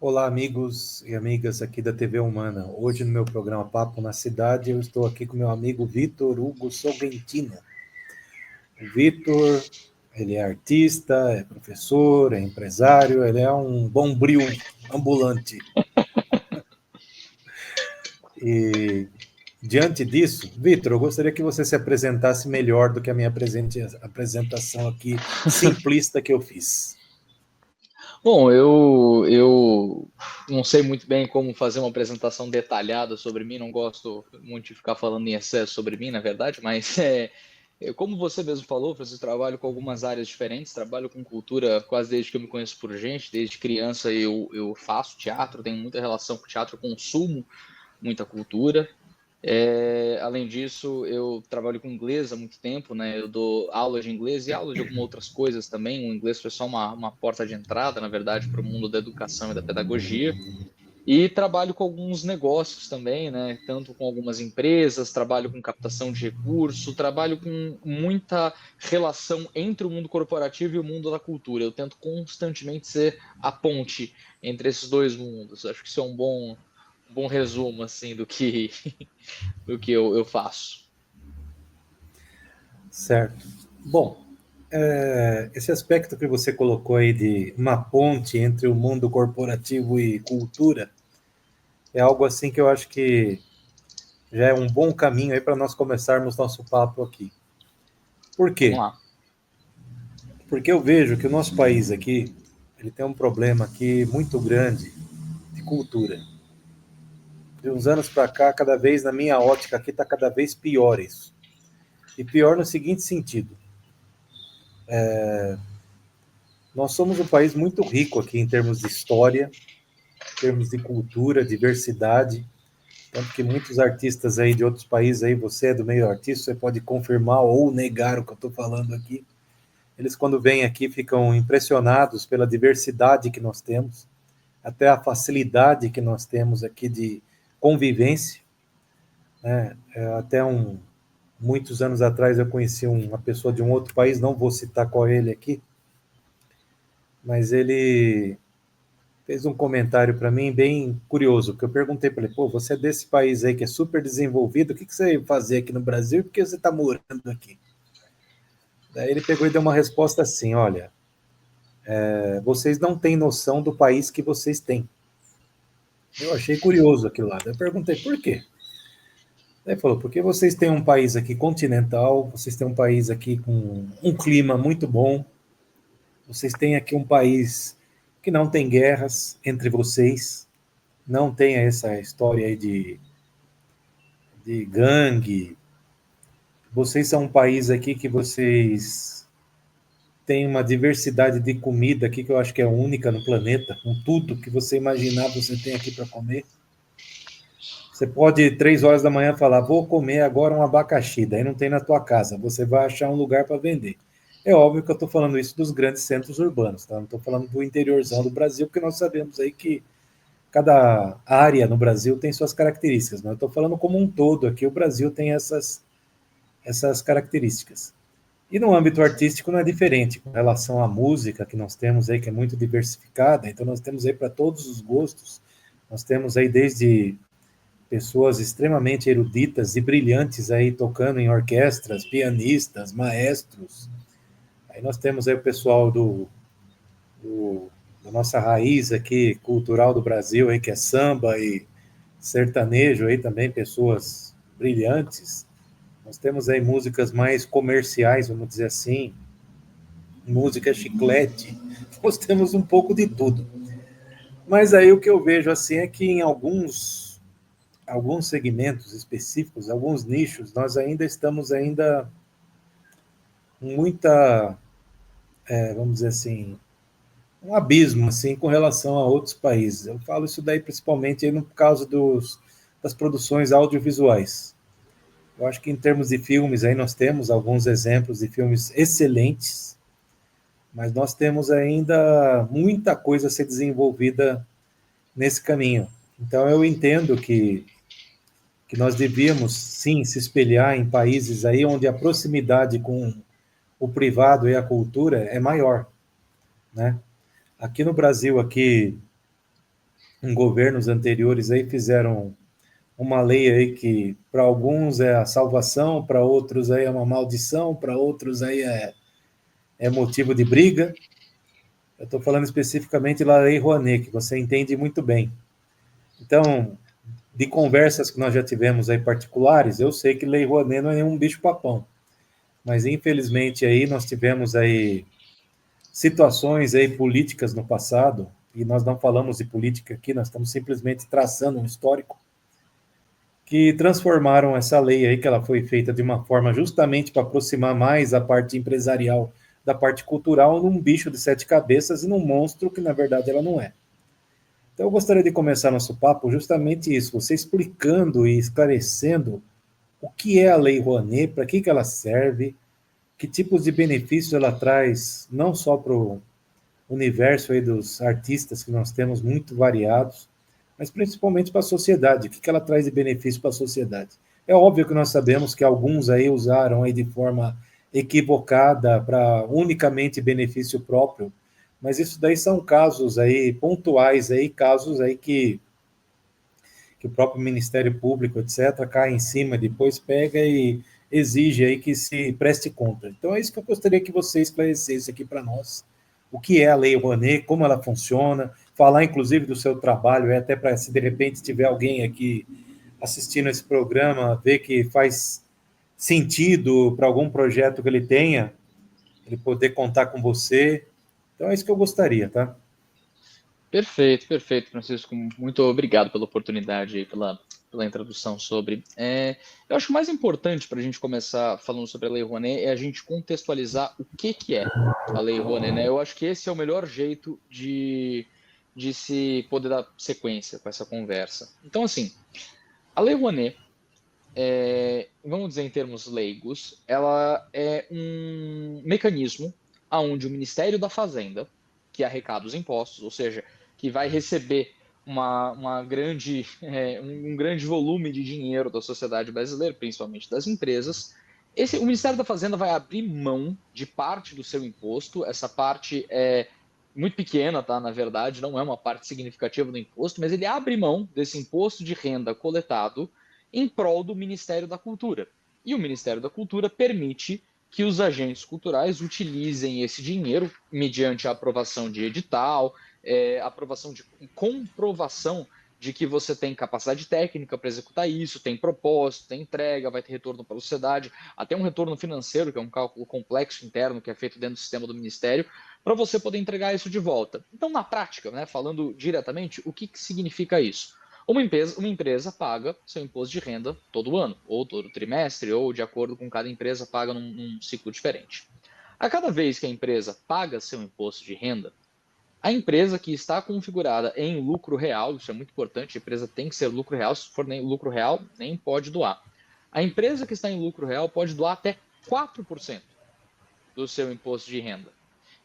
Olá, amigos e amigas aqui da TV Humana. Hoje, no meu programa Papo na Cidade, eu estou aqui com meu amigo Vitor Hugo Sorrentino. O Vitor, ele é artista, é professor, é empresário, ele é um bombril ambulante. E, diante disso, Vitor, eu gostaria que você se apresentasse melhor do que a minha apresentação aqui simplista que eu fiz. Bom, eu não sei muito bem como fazer uma apresentação detalhada sobre mim, não gosto muito de ficar falando em excesso sobre mim, na verdade, mas como você mesmo falou, Francisco, trabalho com algumas áreas diferentes, trabalho com cultura quase desde que eu me conheço por gente, desde criança eu faço teatro, tenho muita relação com teatro, consumo muita cultura. Além disso, eu trabalho com inglês há muito tempo, né? Eu dou aula de inglês e aula de algumas outras coisas também. O inglês foi só uma porta de entrada, na verdade, para o mundo da educação e da pedagogia. E trabalho com alguns negócios também, né? Tanto com algumas empresas, trabalho com captação de recurso, trabalho com muita relação entre o mundo corporativo e o mundo da cultura. Eu tento constantemente ser a ponte entre esses dois mundos. Acho que isso é um bom resumo assim do que do que eu faço. Certo. Bom, esse aspecto que você colocou aí de uma ponte entre o mundo corporativo e cultura é algo assim que eu acho que já é um bom caminho aí para nós começarmos nosso papo aqui. Por Vamos quê? lá. Porque eu vejo que o nosso país aqui, ele tem um problema aqui muito grande de cultura. De uns anos para cá, cada vez, na minha ótica aqui, está cada vez pior isso. E pior no seguinte sentido. Nós somos um país muito rico aqui em termos de história, em termos de cultura, diversidade. Tanto que muitos artistas aí de outros países, aí você é do meio artista, você pode confirmar ou negar o que eu estou falando aqui. Eles, quando vêm aqui, ficam impressionados pela diversidade que nós temos, até a facilidade que nós temos aqui de convivência, né? Muitos anos atrás eu conheci uma pessoa de um outro país, não vou citar qual ele aqui, mas ele fez um comentário para mim bem curioso, porque eu perguntei para ele, pô, você é desse país aí que é super desenvolvido, o que você vai fazer aqui no Brasil e por que você está morando aqui? Daí ele pegou e deu uma resposta assim, olha, vocês não têm noção do país que vocês têm. Eu achei curioso aquilo lá. Eu perguntei por quê. Daí ele falou, porque vocês têm um país aqui continental, vocês têm um país aqui com um clima muito bom, vocês têm aqui um país que não tem guerras entre vocês, não tem essa história aí de gangue. Vocês são um país aqui que vocês têm uma diversidade de comida aqui que eu acho que é única no planeta, com tudo que você imaginar você tem aqui para comer. Você pode, 3 horas da manhã, falar, vou comer agora um abacaxi, daí não tem na tua casa, você vai achar um lugar para vender. É óbvio que eu estou falando isso dos grandes centros urbanos, tá? Não estou falando do interiorzão do Brasil, porque nós sabemos aí que cada área no Brasil tem suas características, mas eu estou falando como um todo aqui, o Brasil tem essas características. E no âmbito artístico não é diferente, com relação à música que nós temos aí, que é muito diversificada, então nós temos aí para todos os gostos, nós temos aí desde pessoas extremamente eruditas e brilhantes aí tocando em orquestras, pianistas, maestros. Aí nós temos aí o pessoal da nossa raiz aqui, cultural do Brasil, aí, que é samba e sertanejo, aí também pessoas brilhantes. Nós temos aí músicas mais comerciais, vamos dizer assim, música chiclete. Nós temos um pouco de tudo. Mas aí o que eu vejo assim é que em alguns segmentos específicos, alguns nichos, nós ainda estamos ainda muita, vamos dizer assim, um abismo assim com relação a outros países. Eu falo isso daí principalmente aí no caso das produções audiovisuais. Eu acho que em termos de filmes aí nós temos alguns exemplos de filmes excelentes, mas nós temos ainda muita coisa a ser desenvolvida nesse caminho. Então eu entendo que nós devíamos sim se espelhar em países aí onde a proximidade com o privado e a cultura é maior, né? Aqui no Brasil, aqui em governos anteriores aí fizeram uma lei aí que para alguns é a salvação, para outros aí é uma maldição, para outros aí é motivo de briga. Eu estou falando especificamente da Lei Rouanet, que você entende muito bem. Então, de conversas que nós já tivemos aí particulares, eu sei que Lei Rouanet não é nenhum bicho-papão, mas infelizmente aí nós tivemos aí situações aí políticas no passado, e nós não falamos de política aqui, nós estamos simplesmente traçando um histórico, que transformaram essa lei aí, que ela foi feita de uma forma justamente para aproximar mais a parte empresarial da parte cultural, num bicho de sete cabeças e num monstro que na verdade ela não é. Então eu gostaria de começar nosso papo justamente isso, você explicando e esclarecendo o que é a Lei Rouanet, para que ela serve, que tipos de benefícios ela traz, não só para o universo aí dos artistas que nós temos muito variados, mas principalmente para a sociedade. O que ela traz de benefício para a sociedade? É óbvio que nós sabemos que alguns aí usaram aí de forma equivocada para unicamente benefício próprio, mas isso daí são casos aí pontuais aí, casos aí que o próprio Ministério Público, etc., cai em cima, depois pega e exige aí que se preste conta. Então é isso que eu gostaria que você esclarecesse aqui para nós. O que é a Lei Rouanet, como ela funciona, falar inclusive do seu trabalho, até para se de repente tiver alguém aqui assistindo esse programa, ver que faz sentido para algum projeto que ele tenha, ele poder contar com você. Então é isso que eu gostaria, tá? Perfeito, perfeito, Francisco. Muito obrigado pela oportunidade e pela introdução sobre. Eu acho que o mais importante para a gente começar falando sobre a Lei Rouanet é a gente contextualizar o que é a Lei Rouanet, né? Eu acho que esse é o melhor jeito de se poder dar sequência com essa conversa. Então, assim, a Lei Rouanet, vamos dizer em termos leigos, ela é um mecanismo onde o Ministério da Fazenda, que arrecada os impostos, ou seja, que vai receber uma grande, um grande volume de dinheiro da sociedade brasileira, principalmente das empresas. O Ministério da Fazenda vai abrir mão de parte do seu imposto, essa parte é muito pequena, tá? Na verdade, não é uma parte significativa do imposto, mas ele abre mão desse imposto de renda coletado em prol do Ministério da Cultura. E o Ministério da Cultura permite que os agentes culturais utilizem esse dinheiro mediante a aprovação de edital, aprovação de comprovação de que você tem capacidade técnica para executar isso, tem propósito, tem entrega, vai ter retorno para a sociedade, até um retorno financeiro, que é um cálculo complexo interno que é feito dentro do sistema do Ministério, para você poder entregar isso de volta. Então, na prática, né, falando diretamente, o que significa isso? Uma empresa paga seu imposto de renda todo ano, ou todo trimestre, ou de acordo com cada empresa paga num ciclo diferente. A cada vez que a empresa paga seu imposto de renda, a empresa que está configurada em lucro real, isso é muito importante, a empresa tem que ser lucro real, se for nem lucro real, nem pode doar. A empresa que está em lucro real pode doar até 4% do seu imposto de renda.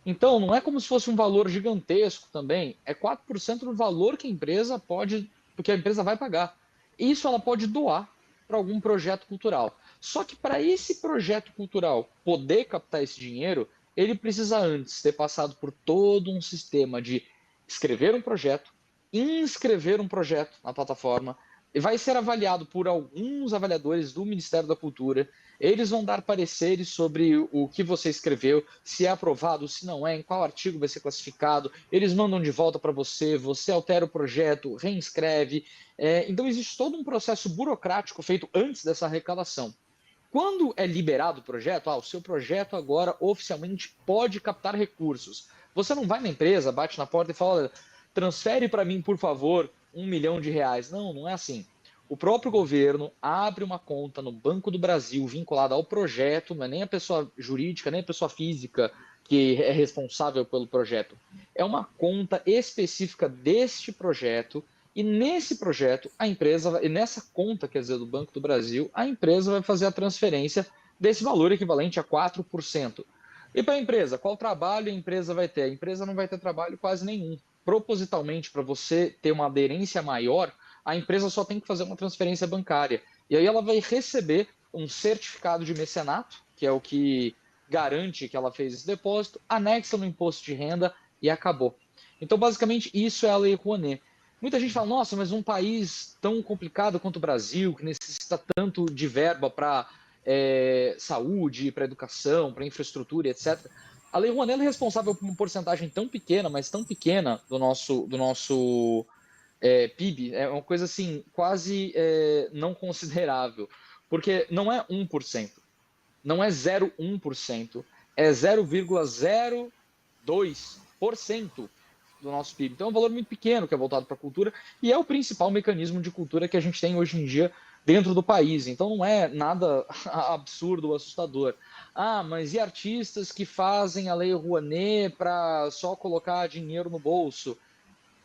Então, não é como se fosse um valor gigantesco também, é 4% do valor que a empresa pode, porque a empresa vai pagar. Isso ela pode doar para algum projeto cultural. Só que para esse projeto cultural poder captar esse dinheiro, ele precisa antes ter passado por todo um sistema de escrever um projeto, inscrever um projeto na plataforma, e vai ser avaliado por alguns avaliadores do Ministério da Cultura. Eles vão dar pareceres sobre o que você escreveu, se é aprovado, se não é, em qual artigo vai ser classificado. Eles mandam de volta para você, você altera o projeto, reinscreve. Então, existe todo um processo burocrático feito antes dessa arrecadação. Quando é liberado o projeto, o seu projeto agora oficialmente pode captar recursos. Você não vai na empresa, bate na porta e fala, transfere para mim, por favor, R$ 1 milhão. Não, não é assim. O próprio governo abre uma conta no Banco do Brasil vinculada ao projeto, não é nem a pessoa jurídica, nem a pessoa física que é responsável pelo projeto. É uma conta específica deste projeto e nesse projeto, a empresa, e nessa conta, quer dizer, do Banco do Brasil, a empresa vai fazer a transferência desse valor equivalente a 4%. E para a empresa, qual trabalho a empresa vai ter? A empresa não vai ter trabalho quase nenhum. Propositalmente, para você ter uma aderência maior, a empresa só tem que fazer uma transferência bancária. E aí ela vai receber um certificado de mecenato, que é o que garante que ela fez esse depósito, anexa no imposto de renda e acabou. Então, basicamente, isso é a Lei Rouanet. Muita gente fala, nossa, mas um país tão complicado quanto o Brasil, que necessita tanto de verba para saúde, para educação, para infraestrutura, etc. A Lei Rouanet é responsável por uma porcentagem tão pequena, mas tão pequena do nosso PIB, é uma coisa assim, quase não considerável, porque não é 1%, não é 0,1%, é 0,02% do nosso PIB. Então é um valor muito pequeno que é voltado para a cultura e é o principal mecanismo de cultura que a gente tem hoje em dia dentro do país. Então não é nada absurdo ou assustador. Ah, mas e artistas que fazem a Lei Rouanet para só colocar dinheiro no bolso?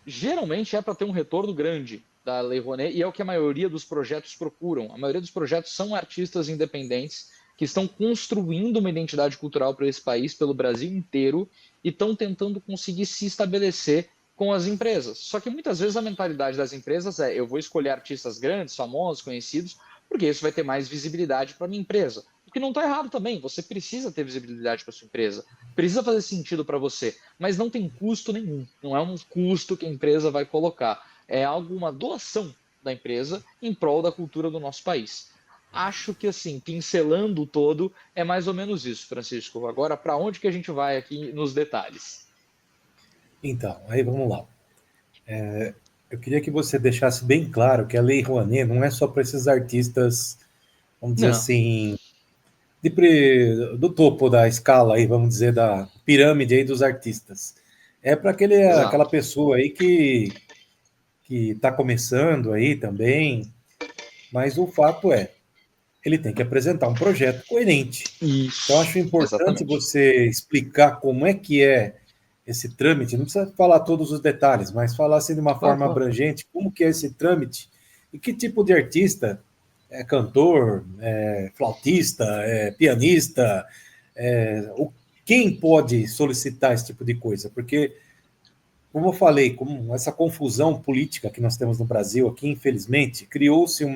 Geralmente é para ter um retorno grande da Lei Rouanet e é o que a maioria dos projetos procuram. A maioria dos projetos são artistas independentes que estão construindo uma identidade cultural para esse país, pelo Brasil inteiro, e estão tentando conseguir se estabelecer com as empresas. Só que muitas vezes a mentalidade das empresas é: eu vou escolher artistas grandes, famosos, conhecidos, porque isso vai ter mais visibilidade para a minha empresa. O que não está errado também, você precisa ter visibilidade para sua empresa, precisa fazer sentido para você, mas não tem custo nenhum, não é um custo que a empresa vai colocar, é algo, uma doação da empresa em prol da cultura do nosso país. Acho que assim, pincelando todo, é mais ou menos isso, Francisco. Agora, para onde que a gente vai aqui nos detalhes? Então, aí vamos lá. Eu queria que você deixasse bem claro que a Lei Rouanet não é só para esses artistas, vamos dizer Não, assim, do topo da escala aí, vamos dizer, da pirâmide aí dos artistas. É para aquela exato. pessoa aí que está começando aí também, mas o fato é, ele tem que apresentar um projeto coerente. Então, Isso, acho importante exatamente. você explicar como é esse trâmite, não precisa falar todos os detalhes, mas falar assim de uma Claro, forma claro. abrangente, como que é esse trâmite e que tipo de artista, cantor, flautista, pianista, quem pode solicitar esse tipo de coisa? Porque, como eu falei, com essa confusão política que nós temos no Brasil aqui, infelizmente, criou-se um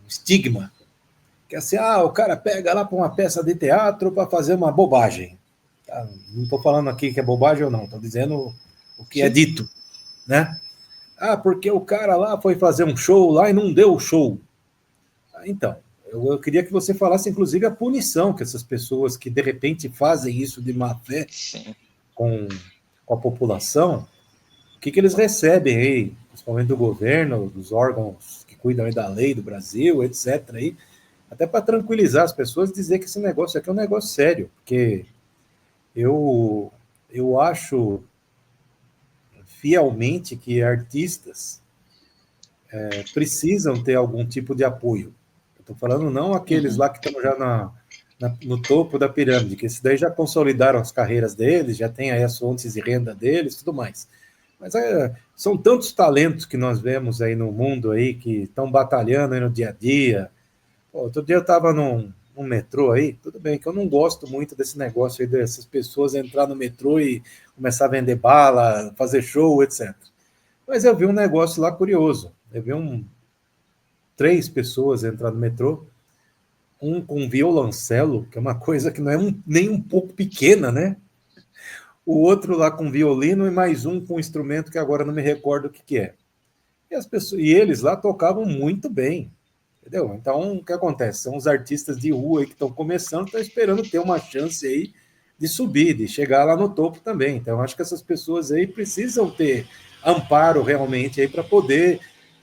estigma que é assim, o cara pega lá para uma peça de teatro para fazer uma bobagem. Tá? Não estou falando aqui que é bobagem ou não, estou dizendo o que é Sim. dito, né? Porque o cara lá foi fazer um show lá e não deu o show. Então, eu queria que você falasse, inclusive, a punição que essas pessoas que de repente fazem isso de má fé Sim. com, com a população, o que eles recebem aí, principalmente do governo, dos órgãos que cuidam aí da lei do Brasil, etc. Aí, até para tranquilizar as pessoas, dizer que esse negócio aqui é um negócio sério, porque eu, eu acho fielmente que artistas precisam ter algum tipo de apoio. Estou falando não aqueles Uhum. lá que estão já no topo da pirâmide, que esses daí já consolidaram as carreiras deles, já tem aí as fontes de renda deles, tudo mais. Mas são tantos talentos que nós vemos aí no mundo aí que estão batalhando aí no dia a dia. Pô, outro dia eu estava num metrô aí, tudo bem que eu não gosto muito desse negócio aí dessas pessoas entrar no metrô e começar a vender bala, fazer show, etc. Mas eu vi um negócio lá curioso. Eu vi três pessoas entrar no metrô, um com violoncelo, que é uma coisa que não é nem um pouco pequena, né? O outro lá com violino e mais um com um instrumento que agora não me recordo o que é. E eles lá tocavam muito bem, entendeu? Então, o que acontece? São os artistas de rua aí que estão começando, estão esperando ter uma chance aí de subir, de chegar lá no topo também. Então, acho que essas pessoas aí precisam ter amparo realmente aí para poder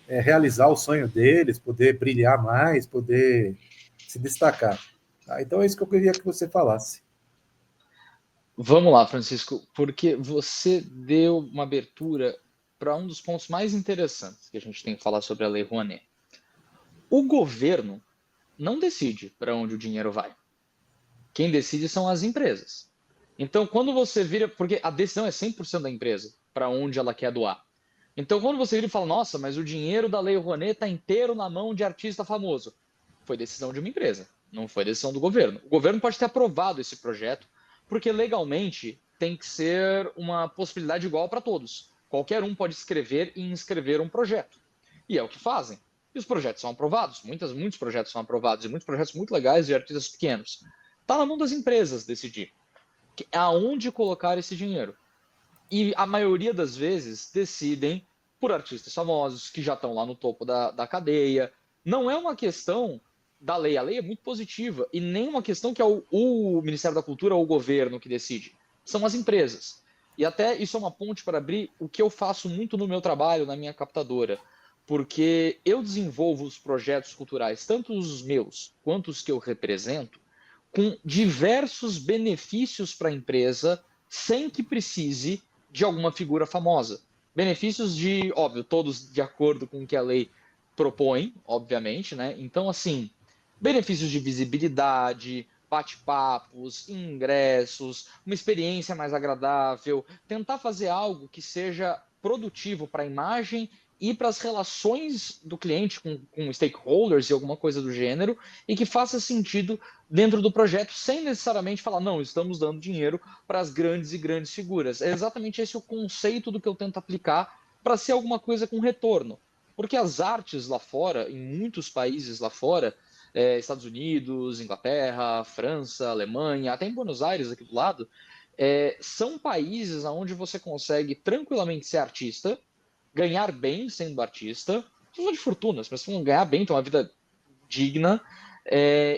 realizar o sonho deles, poder brilhar mais, poder se destacar. Tá? Então, é isso que eu queria que você falasse. Vamos lá, Francisco, porque você deu uma abertura para um dos pontos mais interessantes que a gente tem que falar sobre a Lei Rouanet. O governo não decide para onde o dinheiro vai. Quem decide são as empresas. Então, quando você vira. Porque a decisão é 100% da empresa para onde ela quer doar. Então, quando você vira e fala, nossa, mas o dinheiro da Lei Rouanet está inteiro na mão de artista famoso. Foi decisão de uma empresa, não foi decisão do governo. O governo pode ter aprovado esse projeto, porque legalmente tem que ser uma possibilidade igual para todos. Qualquer um pode escrever e inscrever um projeto. E é o que fazem. E os projetos são aprovados, muitos projetos são aprovados, e muitos projetos muito legais de artistas pequenos. Está na mão das empresas decidir aonde colocar esse dinheiro. E a maioria das vezes decidem por artistas famosos que já estão lá no topo da cadeia. Não é uma questão da lei. A lei é muito positiva e nem uma questão que é o Ministério da Cultura ou o governo que decide. São as empresas. E até isso é uma ponte para abrir o que eu faço muito no meu trabalho, na minha captadora. Porque eu desenvolvo os projetos culturais, tanto os meus quanto os que eu represento, com diversos benefícios para a empresa, sem que precise de alguma figura famosa. Benefícios de, óbvio, todos de acordo com o que a lei propõe, obviamente, né? Então, assim, benefícios de visibilidade, bate-papos, ingressos, uma experiência mais agradável, tentar fazer algo que seja produtivo para a imagem e para as relações do cliente com stakeholders e alguma coisa do gênero, e que faça sentido dentro do projeto, sem necessariamente falar, não, estamos dando dinheiro para as grandes e grandes figuras. É exatamente esse o conceito do que eu tento aplicar para ser alguma coisa com retorno. Porque as artes lá fora, em muitos países lá fora, Estados Unidos, Inglaterra, França, Alemanha, até em Buenos Aires, aqui do lado, são países onde você consegue tranquilamente ser artista, ganhar bem sendo artista, não de fortunas, mas vão ganhar bem, ter uma vida digna.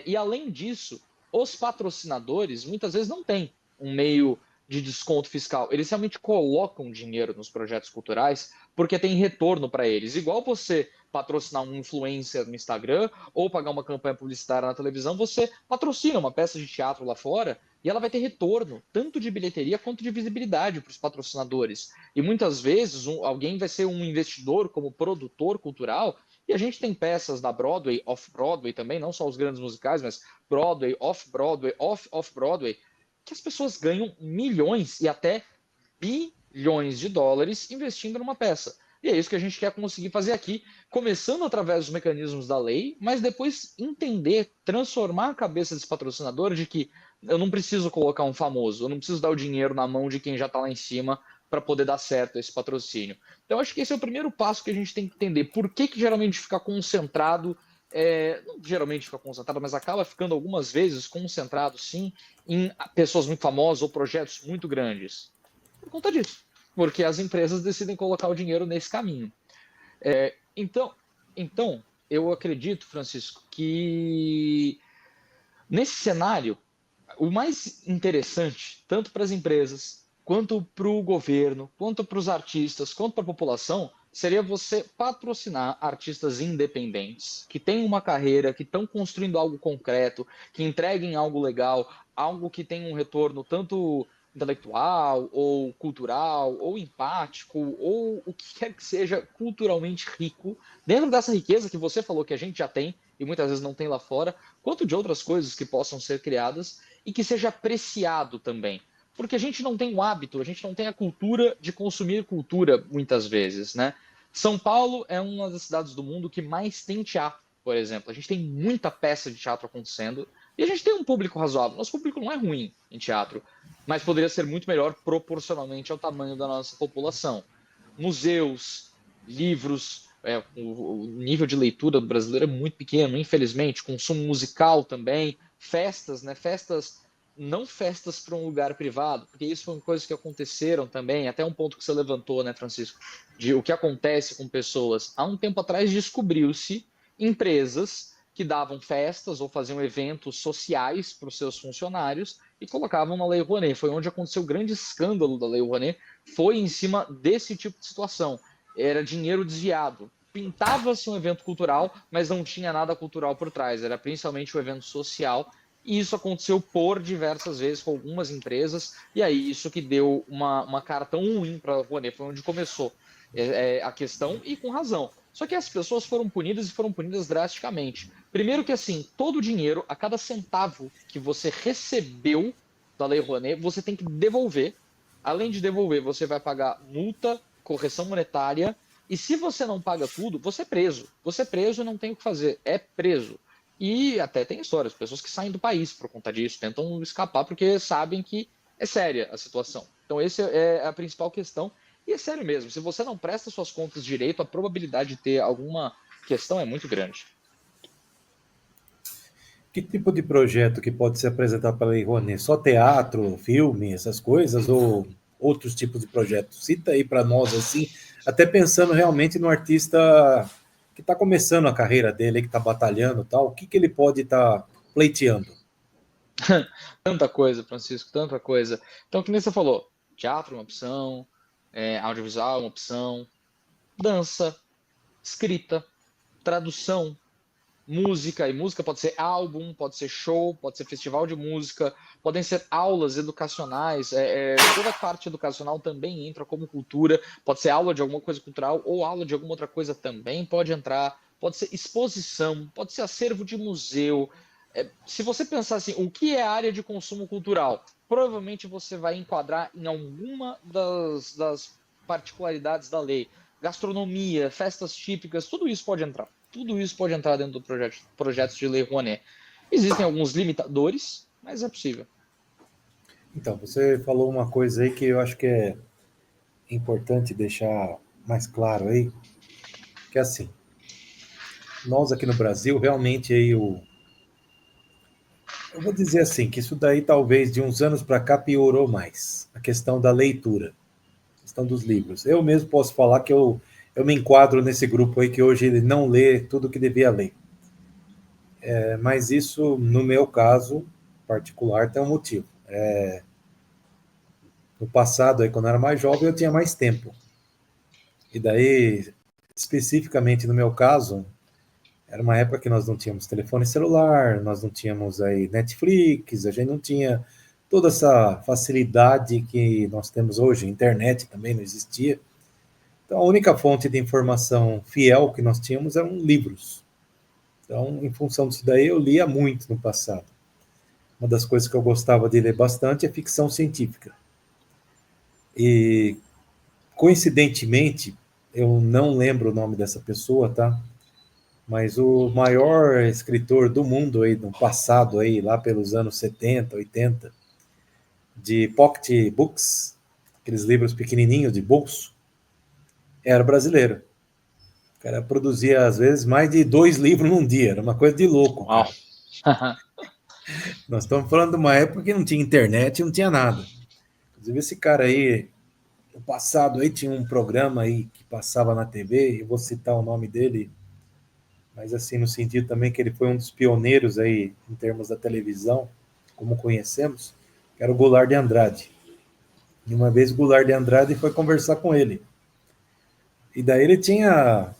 E além disso, os patrocinadores muitas vezes não têm um meio de desconto fiscal. Eles realmente colocam dinheiro nos projetos culturais porque tem retorno para eles. Igual você patrocinar um influencer no Instagram ou pagar uma campanha publicitária na televisão, você patrocina uma peça de teatro lá fora e ela vai ter retorno, tanto de bilheteria quanto de visibilidade para os patrocinadores. E muitas vezes alguém vai ser um investidor como produtor cultural, e a gente tem peças da Broadway, off-Broadway também, não só os grandes musicais, mas Broadway, off-Broadway, off-Broadway, que as pessoas ganham milhões e até bilhões de dólares investindo numa peça. E é isso que a gente quer conseguir fazer aqui, começando através dos mecanismos da lei, mas depois entender, transformar a cabeça desse patrocinador de que eu não preciso colocar um famoso, eu não preciso dar o dinheiro na mão de quem já está lá em cima para poder dar certo esse patrocínio. Então, acho que esse é o primeiro passo que a gente tem que entender. Por que geralmente fica concentrado, não geralmente fica concentrado, mas acaba ficando algumas vezes concentrado, sim, em pessoas muito famosas ou projetos muito grandes? Por conta disso. Porque as empresas decidem colocar o dinheiro nesse caminho. Então, eu acredito, Francisco, que nesse cenário, o mais interessante, tanto para as empresas, quanto para o governo, quanto para os artistas, quanto para a população, seria você patrocinar artistas independentes, que têm uma carreira, que estão construindo algo concreto, que entreguem algo legal, algo que tenha um retorno tanto intelectual, ou cultural, ou empático, ou o que quer que seja culturalmente rico, dentro dessa riqueza que você falou que a gente já tem, e muitas vezes não tem lá fora, quanto de outras coisas que possam ser criadas, e que seja apreciado também. Porque a gente não tem o hábito, a gente não tem a cultura de consumir cultura muitas vezes, né? São Paulo é uma das cidades do mundo que mais tem teatro, por exemplo. A gente tem muita peça de teatro acontecendo e a gente tem um público razoável. Nosso público não é ruim em teatro, mas poderia ser muito melhor proporcionalmente ao tamanho da nossa população. Museus, livros, o nível de leitura do brasileiro é muito pequeno, infelizmente. Consumo musical também, festas, né? Festas, não festas para um lugar privado, porque isso foi coisas que aconteceram também, até um ponto que você levantou, né, Francisco, de o que acontece com pessoas. Há um tempo atrás descobriu-se empresas que davam festas ou faziam eventos sociais para os seus funcionários e colocavam na Lei Rouanet. Foi onde aconteceu o grande escândalo da Lei Rouanet, foi em cima desse tipo de situação. Era dinheiro desviado. Pintava-se um evento cultural, mas não tinha nada cultural por trás. Era principalmente um evento social. E isso aconteceu por diversas vezes com algumas empresas. E aí isso que deu uma cara tão ruim para a Rouanet. Foi onde começou a questão, e com razão. Só que as pessoas foram punidas e foram punidas drasticamente. Primeiro que assim, todo o dinheiro, a cada centavo que você recebeu da Lei Rouanet, você tem que devolver. Além de devolver, você vai pagar multa, correção monetária, e se você não paga tudo, você é preso. Você é preso e não tem o que fazer, é preso. E até tem histórias, pessoas que saem do país por conta disso, tentam escapar porque sabem que é séria a situação. Então, essa é a principal questão. E é sério mesmo, se você não presta suas contas direito, a probabilidade de ter alguma questão é muito grande. Que tipo de projeto que pode ser apresentado pela Lei Rouanet? Só teatro, filme, essas coisas? Ou outros tipos de projetos? Cita aí para nós, assim, até pensando realmente no artista que está começando a carreira dele, que está batalhando e tal, o que ele pode estar pleiteando? Tanta coisa, Francisco, tanta coisa. Então, que nem você falou, teatro é uma opção, audiovisual é uma opção, dança, escrita, tradução, música, e música pode ser álbum, pode ser show, pode ser festival de música, podem ser aulas educacionais, toda a parte educacional também entra como cultura, pode ser aula de alguma coisa cultural ou aula de alguma outra coisa também pode entrar, pode ser exposição, pode ser acervo de museu. Se você pensar assim, o que é a área de consumo cultural? Provavelmente você vai enquadrar em alguma das particularidades da lei. Gastronomia, festas típicas, tudo isso pode entrar. Tudo isso pode entrar dentro do projeto de lei Rouanet. Existem alguns limitadores, mas é possível. Então, você falou uma coisa aí que eu acho que é importante deixar mais claro aí, que é assim, nós aqui no Brasil, realmente aí eu vou dizer assim, que isso daí talvez de uns anos para cá piorou mais, a questão da leitura, a questão dos livros. Eu mesmo posso falar que eu me enquadro nesse grupo aí que hoje ele não lê tudo que devia ler. Mas isso, no meu caso particular, tem um motivo. No passado, aí, quando eu era mais jovem, eu tinha mais tempo. E daí, especificamente no meu caso, era uma época que nós não tínhamos telefone celular, nós não tínhamos aí Netflix, a gente não tinha toda essa facilidade que nós temos hoje, internet também não existia. Então, a única fonte de informação fiel que nós tínhamos eram livros. Então, em função disso daí, eu lia muito no passado. Uma das coisas que eu gostava de ler bastante é ficção científica. E, coincidentemente, eu não lembro o nome dessa pessoa, tá? Mas o maior escritor do mundo aí, no passado aí, lá pelos anos 70, 80, de pocket books, aqueles livros pequenininhos de bolso, era brasileiro. O cara produzia, às vezes, mais de 2 livros num dia. Era uma coisa de louco, Uau. cara. Nós estamos falando de uma época que não tinha internet, não tinha nada. Inclusive, esse cara aí, no passado aí, tinha um programa aí que passava na TV, eu vou citar o nome dele, mas assim, no sentido também que ele foi um dos pioneiros aí em termos da televisão, como conhecemos, que era o Goulart de Andrade. E uma vez o Goulart de Andrade foi conversar com ele. E daí ele tinha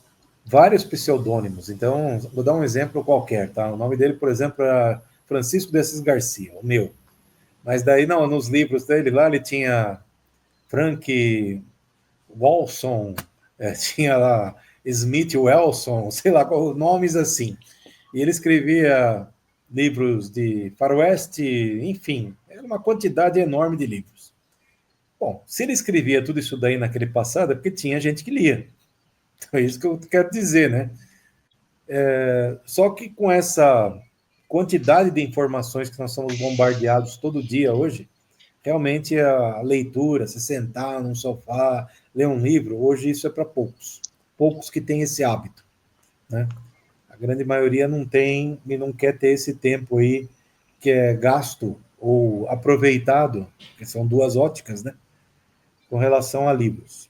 vários pseudônimos. Então, vou dar um exemplo qualquer, tá? O nome dele, por exemplo, era Francisco de Assis Garcia, o meu. Mas daí, não, nos livros dele lá, ele tinha Frank Walson, tinha lá Smith Welson, sei lá, nomes assim. E ele escrevia livros de faroeste, enfim, era uma quantidade enorme de livros. Bom, se ele escrevia tudo isso daí naquele passado, é porque tinha gente que lia. Então é isso que eu quero dizer, né? Só que com essa quantidade de informações que nós somos bombardeados todo dia hoje, realmente a leitura, se sentar num sofá, ler um livro, hoje isso é para poucos. Poucos que têm esse hábito, né? A grande maioria não tem e não quer ter esse tempo aí que é gasto ou aproveitado, que são duas óticas, né? Com relação a livros.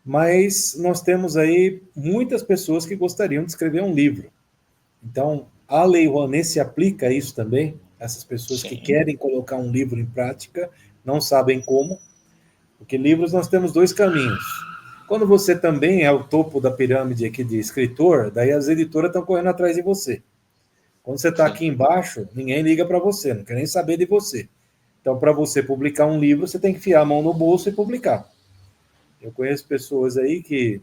Mas nós temos aí muitas pessoas que gostariam de escrever um livro. Então, a Lei Rouanet se aplica a isso também, essas pessoas que Sim. querem colocar um livro em prática, não sabem como, porque livros nós temos dois caminhos. Quando você também é o topo da pirâmide aqui de escritor, daí as editoras estão correndo atrás de você. Quando você está Sim. aqui embaixo, ninguém liga para você, não quer nem saber de você. Então, para você publicar um livro, você tem que enfiar a mão no bolso e publicar. Eu conheço pessoas aí que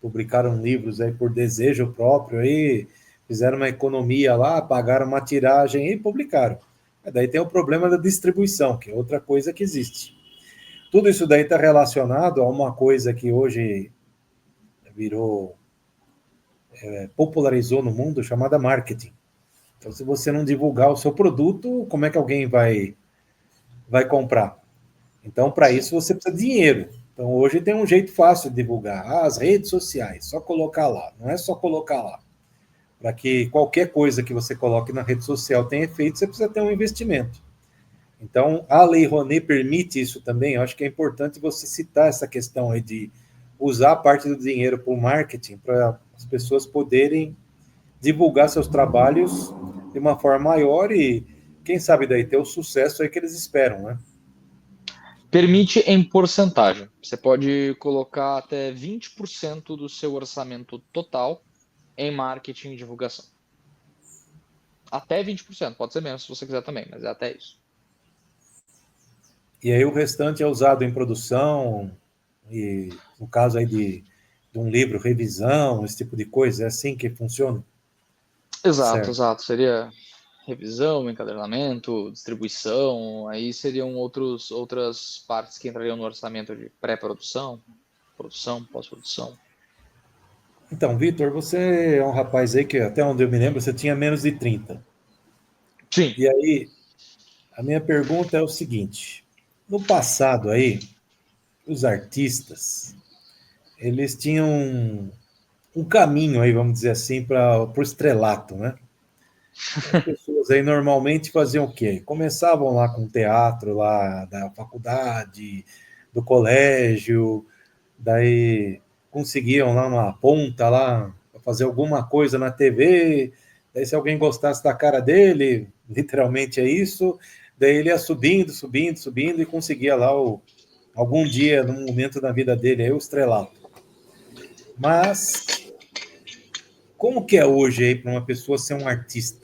publicaram livros aí por desejo próprio, aí fizeram uma economia lá, pagaram uma tiragem e publicaram. Daí tem o problema da distribuição, que é outra coisa que existe. Tudo isso daí está relacionado a uma coisa que hoje virou, popularizou no mundo, chamada marketing. Então, se você não divulgar o seu produto, como é que alguém vai comprar? Então, para Sim. isso, você precisa de dinheiro. Então, hoje tem um jeito fácil de divulgar. As redes sociais, só colocar lá. Não é só colocar lá. Para que qualquer coisa que você coloque na rede social tenha efeito, você precisa ter um investimento. Então, a Lei Rouanet permite isso também. Eu acho que é importante você citar essa questão aí de usar parte do dinheiro para o marketing, para as pessoas poderem divulgar seus trabalhos de uma forma maior e, quem sabe, daí ter o sucesso aí que eles esperam, né? Permite em porcentagem. Você pode colocar até 20% do seu orçamento total em marketing e divulgação. Até 20%, pode ser menos se você quiser também, mas é até isso. E aí o restante é usado em produção, e no caso aí de um livro, revisão, esse tipo de coisa, é assim que funciona? Exato, Certo. exato. Seria revisão, encadernamento, distribuição, aí seriam outras partes que entrariam no orçamento de pré-produção, produção, pós-produção. Então, Vitor, você é um rapaz aí que, até onde eu me lembro, você tinha menos de 30. Sim. E aí, a minha pergunta é o seguinte: no passado aí, os artistas, eles tinham um caminho aí, vamos dizer assim, para o estrelato, né? As pessoas aí normalmente faziam o quê? Começavam lá com teatro lá da faculdade, do colégio, daí conseguiam lá uma ponta lá para fazer alguma coisa na TV, daí se alguém gostasse da cara dele, literalmente é isso, daí ele ia subindo, subindo, subindo e conseguia lá algum dia, num momento da vida dele, aí o estrelato. Mas como que é hoje aí para uma pessoa ser um artista?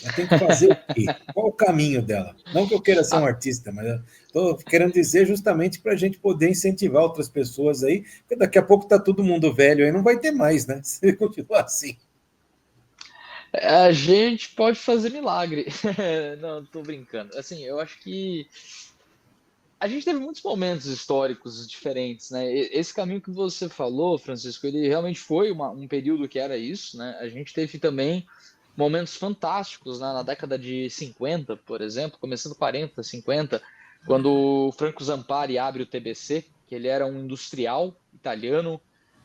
Ela tem que fazer o quê? Qual o caminho dela? Não que eu queira ser um Ah, artista, mas eu estou querendo dizer justamente para a gente poder incentivar outras pessoas aí, porque daqui a pouco está todo mundo velho aí, não vai ter mais, né? Se continuar assim. a gente pode fazer milagre. Não, tô brincando. Assim, eu acho que a gente teve muitos momentos históricos diferentes, né? Esse caminho que você falou, Francisco, ele realmente foi um período que era isso, né? A gente teve também momentos fantásticos, né? Na década de 50, por exemplo, começando 40, 50, quando o Franco Zampari abre o TBC, que ele era um industrial italiano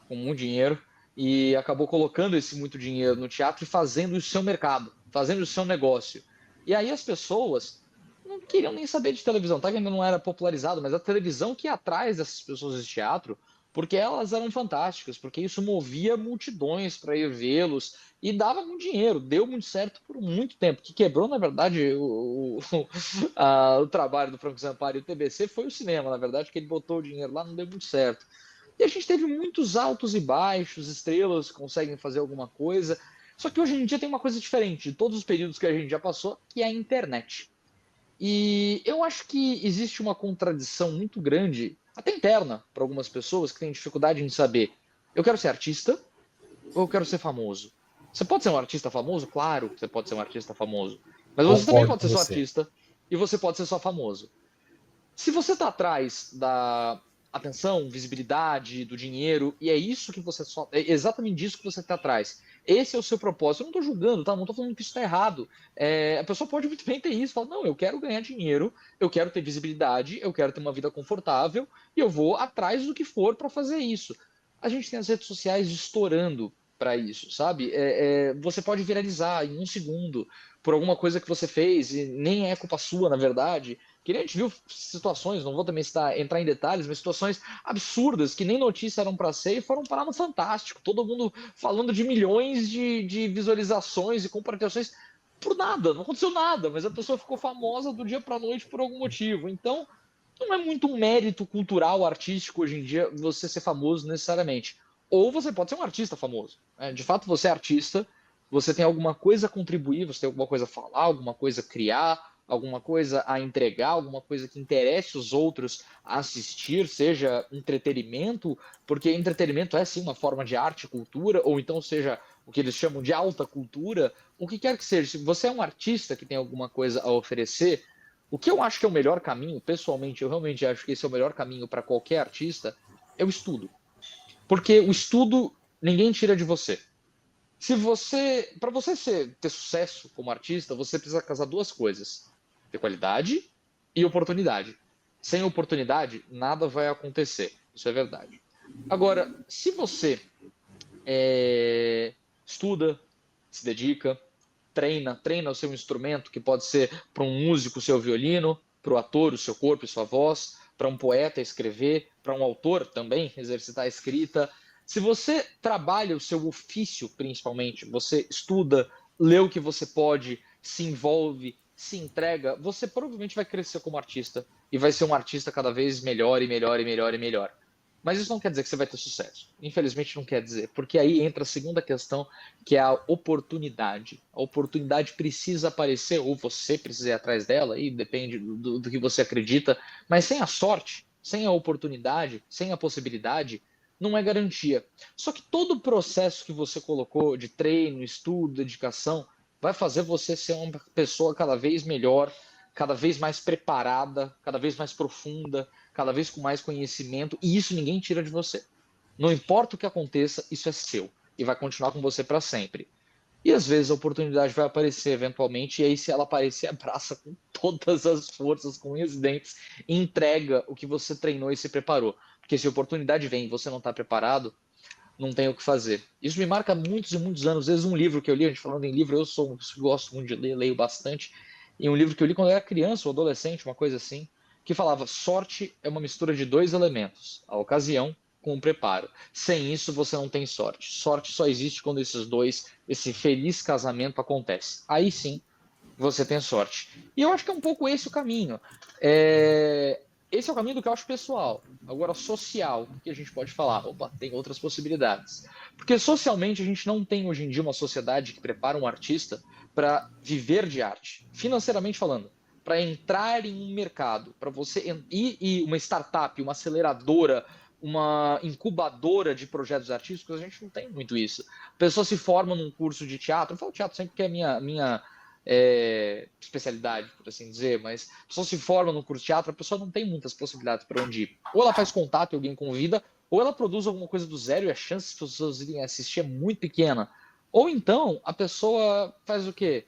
com muito dinheiro e acabou colocando esse muito dinheiro no teatro e fazendo o seu mercado, fazendo o seu negócio. E aí as pessoas não queriam nem saber de televisão, tá? Que ainda não era popularizado, mas a televisão que ia atrás dessas pessoas de teatro, porque elas eram fantásticas, porque isso movia multidões para ir vê-los e dava muito dinheiro, deu muito certo por muito tempo. O que quebrou, na verdade, o trabalho do Franco Zampari e o TBC foi o cinema, na verdade, que ele botou o dinheiro lá, não deu muito certo. E a gente teve muitos altos e baixos, estrelas que conseguem fazer alguma coisa. Só que hoje em dia tem uma coisa diferente de todos os períodos que a gente já passou, que é a internet. E eu acho que existe uma contradição muito grande, até interna, para algumas pessoas que têm dificuldade em saber: eu quero ser artista ou eu quero ser famoso? Você pode ser um artista famoso? Claro que você pode ser um artista famoso. Mas você também Concordo pode com ser só você. artista e você pode ser só famoso. Se você está atrás da atenção, visibilidade, do dinheiro, e é isso que você só. É exatamente disso que você está atrás. Esse é o seu propósito. Eu não estou julgando, tá? Não estou falando que isso está errado. A pessoa pode muito bem ter isso. Fala, não, eu quero ganhar dinheiro, eu quero ter visibilidade, eu quero ter uma vida confortável, e eu vou atrás do que for para fazer isso. A gente tem as redes sociais estourando para isso, sabe? Você pode viralizar em um segundo por alguma coisa que você fez, e nem é culpa sua, na verdade. Que nem a gente viu situações, não vou também entrar em detalhes, mas situações absurdas que nem notícia eram para ser e foram parar no Fantástico. Todo mundo falando de milhões de visualizações e compartilhações por nada, não aconteceu nada, mas a pessoa ficou famosa do dia para noite por algum motivo. Então, não é muito um mérito cultural, artístico hoje em dia você ser famoso necessariamente. Ou você pode ser um artista famoso. Né? De fato, você é artista, você tem alguma coisa a contribuir, você tem alguma coisa a falar, alguma coisa a criar, alguma coisa a entregar, alguma coisa que interesse os outros a assistir, seja entretenimento, porque entretenimento é sim uma forma de arte, cultura, ou então seja o que eles chamam de alta cultura, o que quer que seja. Se você é um artista que tem alguma coisa a oferecer, o que eu acho que é o melhor caminho, pessoalmente, eu realmente acho que esse é o melhor caminho para qualquer artista, é o estudo. Porque o estudo ninguém tira de você. Se você, para você ter sucesso como artista, você precisa casar duas coisas: ter qualidade e oportunidade. Sem oportunidade, nada vai acontecer. Isso é verdade. Agora, se você estuda, se dedica, treina o seu instrumento, que pode ser para um músico o seu violino, para o ator o seu corpo e sua voz, para um poeta escrever, para um autor também exercitar a escrita. Se você trabalha o seu ofício, principalmente, você estuda, lê o que você pode, se envolve, se entrega, você provavelmente vai crescer como artista e vai ser um artista cada vez melhor e melhor e melhor e melhor. Mas isso não quer dizer que você vai ter sucesso. Infelizmente não quer dizer, porque aí entra a segunda questão, que é a oportunidade. A oportunidade precisa aparecer, ou você precisa ir atrás dela, e depende do que você acredita, mas sem a sorte, sem a oportunidade, sem a possibilidade, não é garantia. Só que todo o processo que você colocou de treino, estudo, dedicação, vai fazer você ser uma pessoa cada vez melhor, cada vez mais preparada, cada vez mais profunda, cada vez com mais conhecimento, e isso ninguém tira de você. Não importa o que aconteça, isso é seu e vai continuar com você para sempre. E às vezes a oportunidade vai aparecer eventualmente, e aí se ela aparecer, abraça com todas as forças, com unhas e dentes, e entrega o que você treinou e se preparou. Porque se a oportunidade vem e você não está preparado, não tem o que fazer. Isso me marca muitos e muitos anos. Às vezes um livro que eu li, a gente falando em livro, gosto muito de ler, leio bastante, e um livro que eu li quando eu era criança ou adolescente, uma coisa assim, que falava: sorte é uma mistura de dois elementos, a ocasião com o preparo. Sem isso você não tem sorte. Sorte só existe quando esses dois, esse feliz casamento acontece. Aí sim você tem sorte. E eu acho que é um pouco esse o caminho. Esse é o caminho do que eu acho pessoal. Agora, social, o que a gente pode falar? Opa, tem outras possibilidades. Porque socialmente a gente não tem hoje em dia uma sociedade que prepara um artista para viver de arte, financeiramente falando, para entrar em um mercado, para você e uma startup, uma aceleradora, uma incubadora de projetos artísticos, a gente não tem muito isso. A pessoa se forma num curso de teatro, eu falo teatro sempre que é minha especialidade, por assim dizer, mas a pessoa se forma no curso de teatro, a pessoa não tem muitas possibilidades para onde ir. Ou ela faz contato e alguém convida, ou ela produz alguma coisa do zero e a chance de as pessoas irem assistir é muito pequena. Ou então a pessoa faz o quê?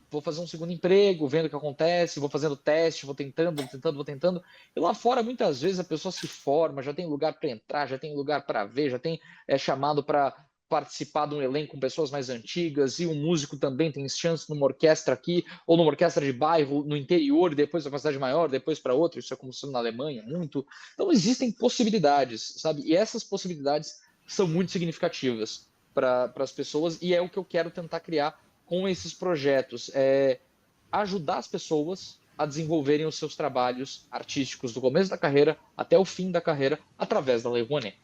Vou fazer um segundo emprego, vendo o que acontece, vou fazendo teste, vou tentando. E lá fora, muitas vezes, a pessoa se forma, já tem lugar para entrar, já tem lugar para ver, já tem chamado para participar de um elenco com pessoas mais antigas, e o músico também tem chance numa orquestra aqui, ou numa orquestra de bairro, no interior, e depois para uma cidade maior, depois para outra. Isso é como sendo na Alemanha, muito. Então existem possibilidades, sabe? E essas possibilidades são muito significativas para as pessoas, e é o que eu quero tentar criar com esses projetos, ajudar as pessoas a desenvolverem os seus trabalhos artísticos do começo da carreira até o fim da carreira, através da Lei Rouanet.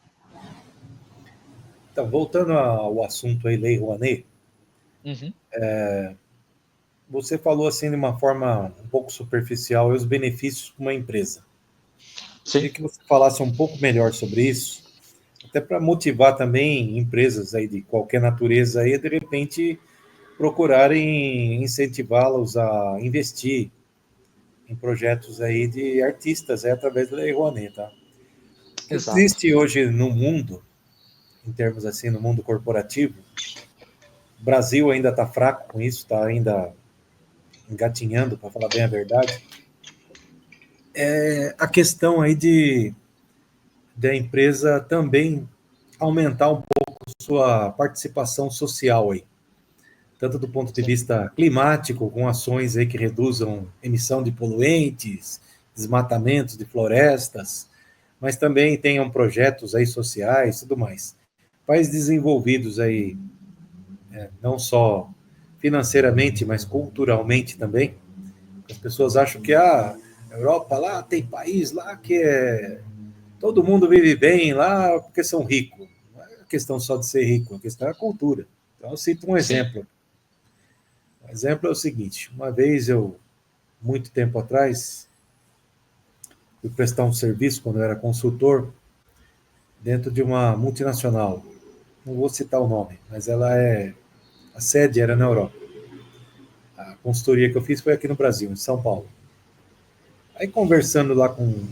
Então, voltando ao assunto aí, Lei Rouanet, Uhum. você falou assim de uma forma um pouco superficial os benefícios para uma empresa. Sim. Queria que você falasse um pouco melhor sobre isso, até para motivar também empresas aí de qualquer natureza aí, de repente procurarem incentivá-los a investir em projetos aí de artistas aí, através da Lei Rouanet, tá? O que Exato. existe hoje no mundo, em termos assim, no mundo corporativo, o Brasil ainda está fraco com isso, está ainda engatinhando, para falar bem a verdade, a questão aí de da empresa também aumentar um pouco sua participação social aí, tanto do ponto de Sim. vista climático, com ações aí que reduzam emissão de poluentes, desmatamentos de florestas, mas também tenham projetos aí sociais, tudo mais. Países desenvolvidos aí, não só financeiramente, mas culturalmente também. As pessoas acham que a Europa lá tem país lá que todo mundo vive bem lá porque são ricos. Não é questão só de ser rico, a questão é a cultura. Então eu cito um Sim. exemplo. O exemplo é o seguinte: uma vez muito tempo atrás, fui prestar um serviço quando eu era consultor dentro de uma multinacional. Não vou citar o nome, mas a sede era na Europa. A consultoria que eu fiz foi aqui no Brasil, em São Paulo. Aí conversando lá com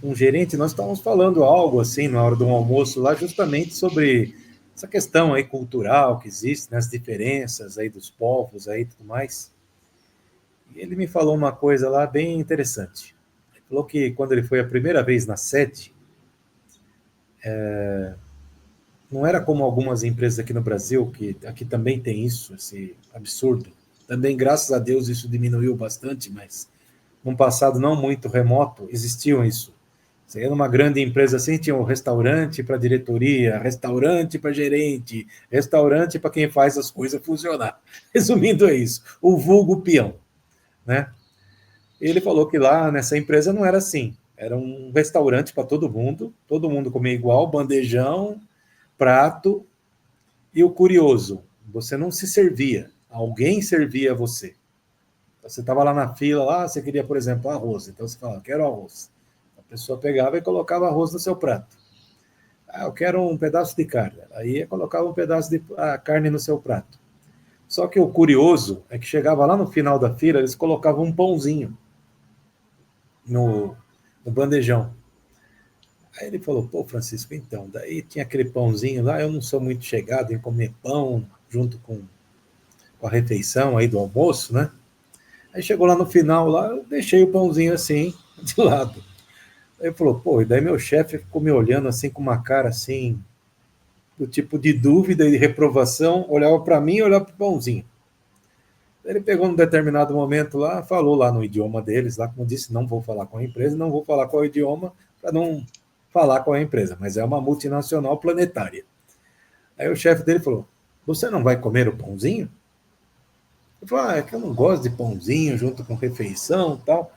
um gerente, nós estávamos falando algo assim na hora do almoço lá, justamente sobre essa questão aí cultural que existe, né, as diferenças aí dos povos aí e tudo mais. E ele me falou uma coisa lá bem interessante. Ele falou que quando ele foi a primeira vez na sede, não era como algumas empresas aqui no Brasil, que aqui também tem isso, esse absurdo. Também, graças a Deus, isso diminuiu bastante, mas num passado não muito remoto, existiam isso. Você ia numa grande empresa assim, tinha um restaurante para diretoria, restaurante para gerente, restaurante para quem faz as coisas funcionar. Resumindo, é isso. O vulgo peão, né? Ele falou que lá nessa empresa não era assim. Era um restaurante para todo mundo comia igual, bandejão, prato. E o curioso, você não se servia, alguém servia você. Você estava lá na fila, lá, você queria, por exemplo, arroz. Então você falava, quero arroz. A pessoa pegava e colocava arroz no seu prato. Ah, eu quero um pedaço de carne. Aí colocava um pedaço de carne no seu prato. Só que o curioso é que chegava lá no final da fila, eles colocavam um pãozinho no bandejão. Aí ele falou, pô, Francisco, então, daí tinha aquele pãozinho lá, eu não sou muito chegado em comer pão junto com a refeição aí do almoço, né? Aí chegou lá no final, lá, eu deixei o pãozinho assim, de lado. Aí ele falou, pô, e daí meu chefe ficou me olhando assim com uma cara assim, do tipo de dúvida e de reprovação, olhava para mim e olhava para o pãozinho. Ele pegou num determinado momento lá, falou lá no idioma deles, lá como disse, não vou falar com a empresa, não vou falar qual é o idioma para não falar com a empresa, mas é uma multinacional planetária. Aí o chefe dele falou, você não vai comer o pãozinho? Ele falou, é que eu não gosto de pãozinho junto com refeição e tal.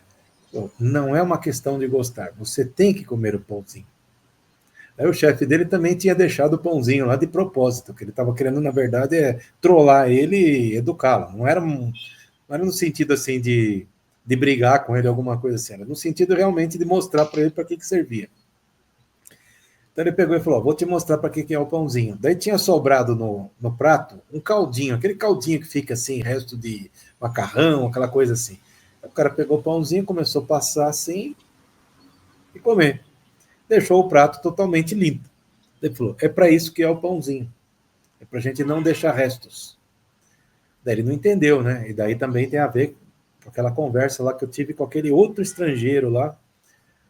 Falou, não é uma questão de gostar, você tem que comer o pãozinho. Aí o chefe dele também tinha deixado o pãozinho lá de propósito, que ele estava querendo, na verdade, trollar ele e educá-lo. Não era no sentido assim de brigar com ele, alguma coisa assim, era no sentido realmente de mostrar para ele para que servia. Então ele pegou e falou: vou te mostrar para que é o pãozinho. Daí tinha sobrado no prato um caldinho, aquele caldinho que fica assim, resto de macarrão, aquela coisa assim. Aí o cara pegou o pãozinho, começou a passar assim e comer. Deixou o prato totalmente limpo. Ele falou: é para isso que é o pãozinho. É para a gente não deixar restos. Daí ele não entendeu, né? E daí também tem a ver com aquela conversa lá que eu tive com aquele outro estrangeiro lá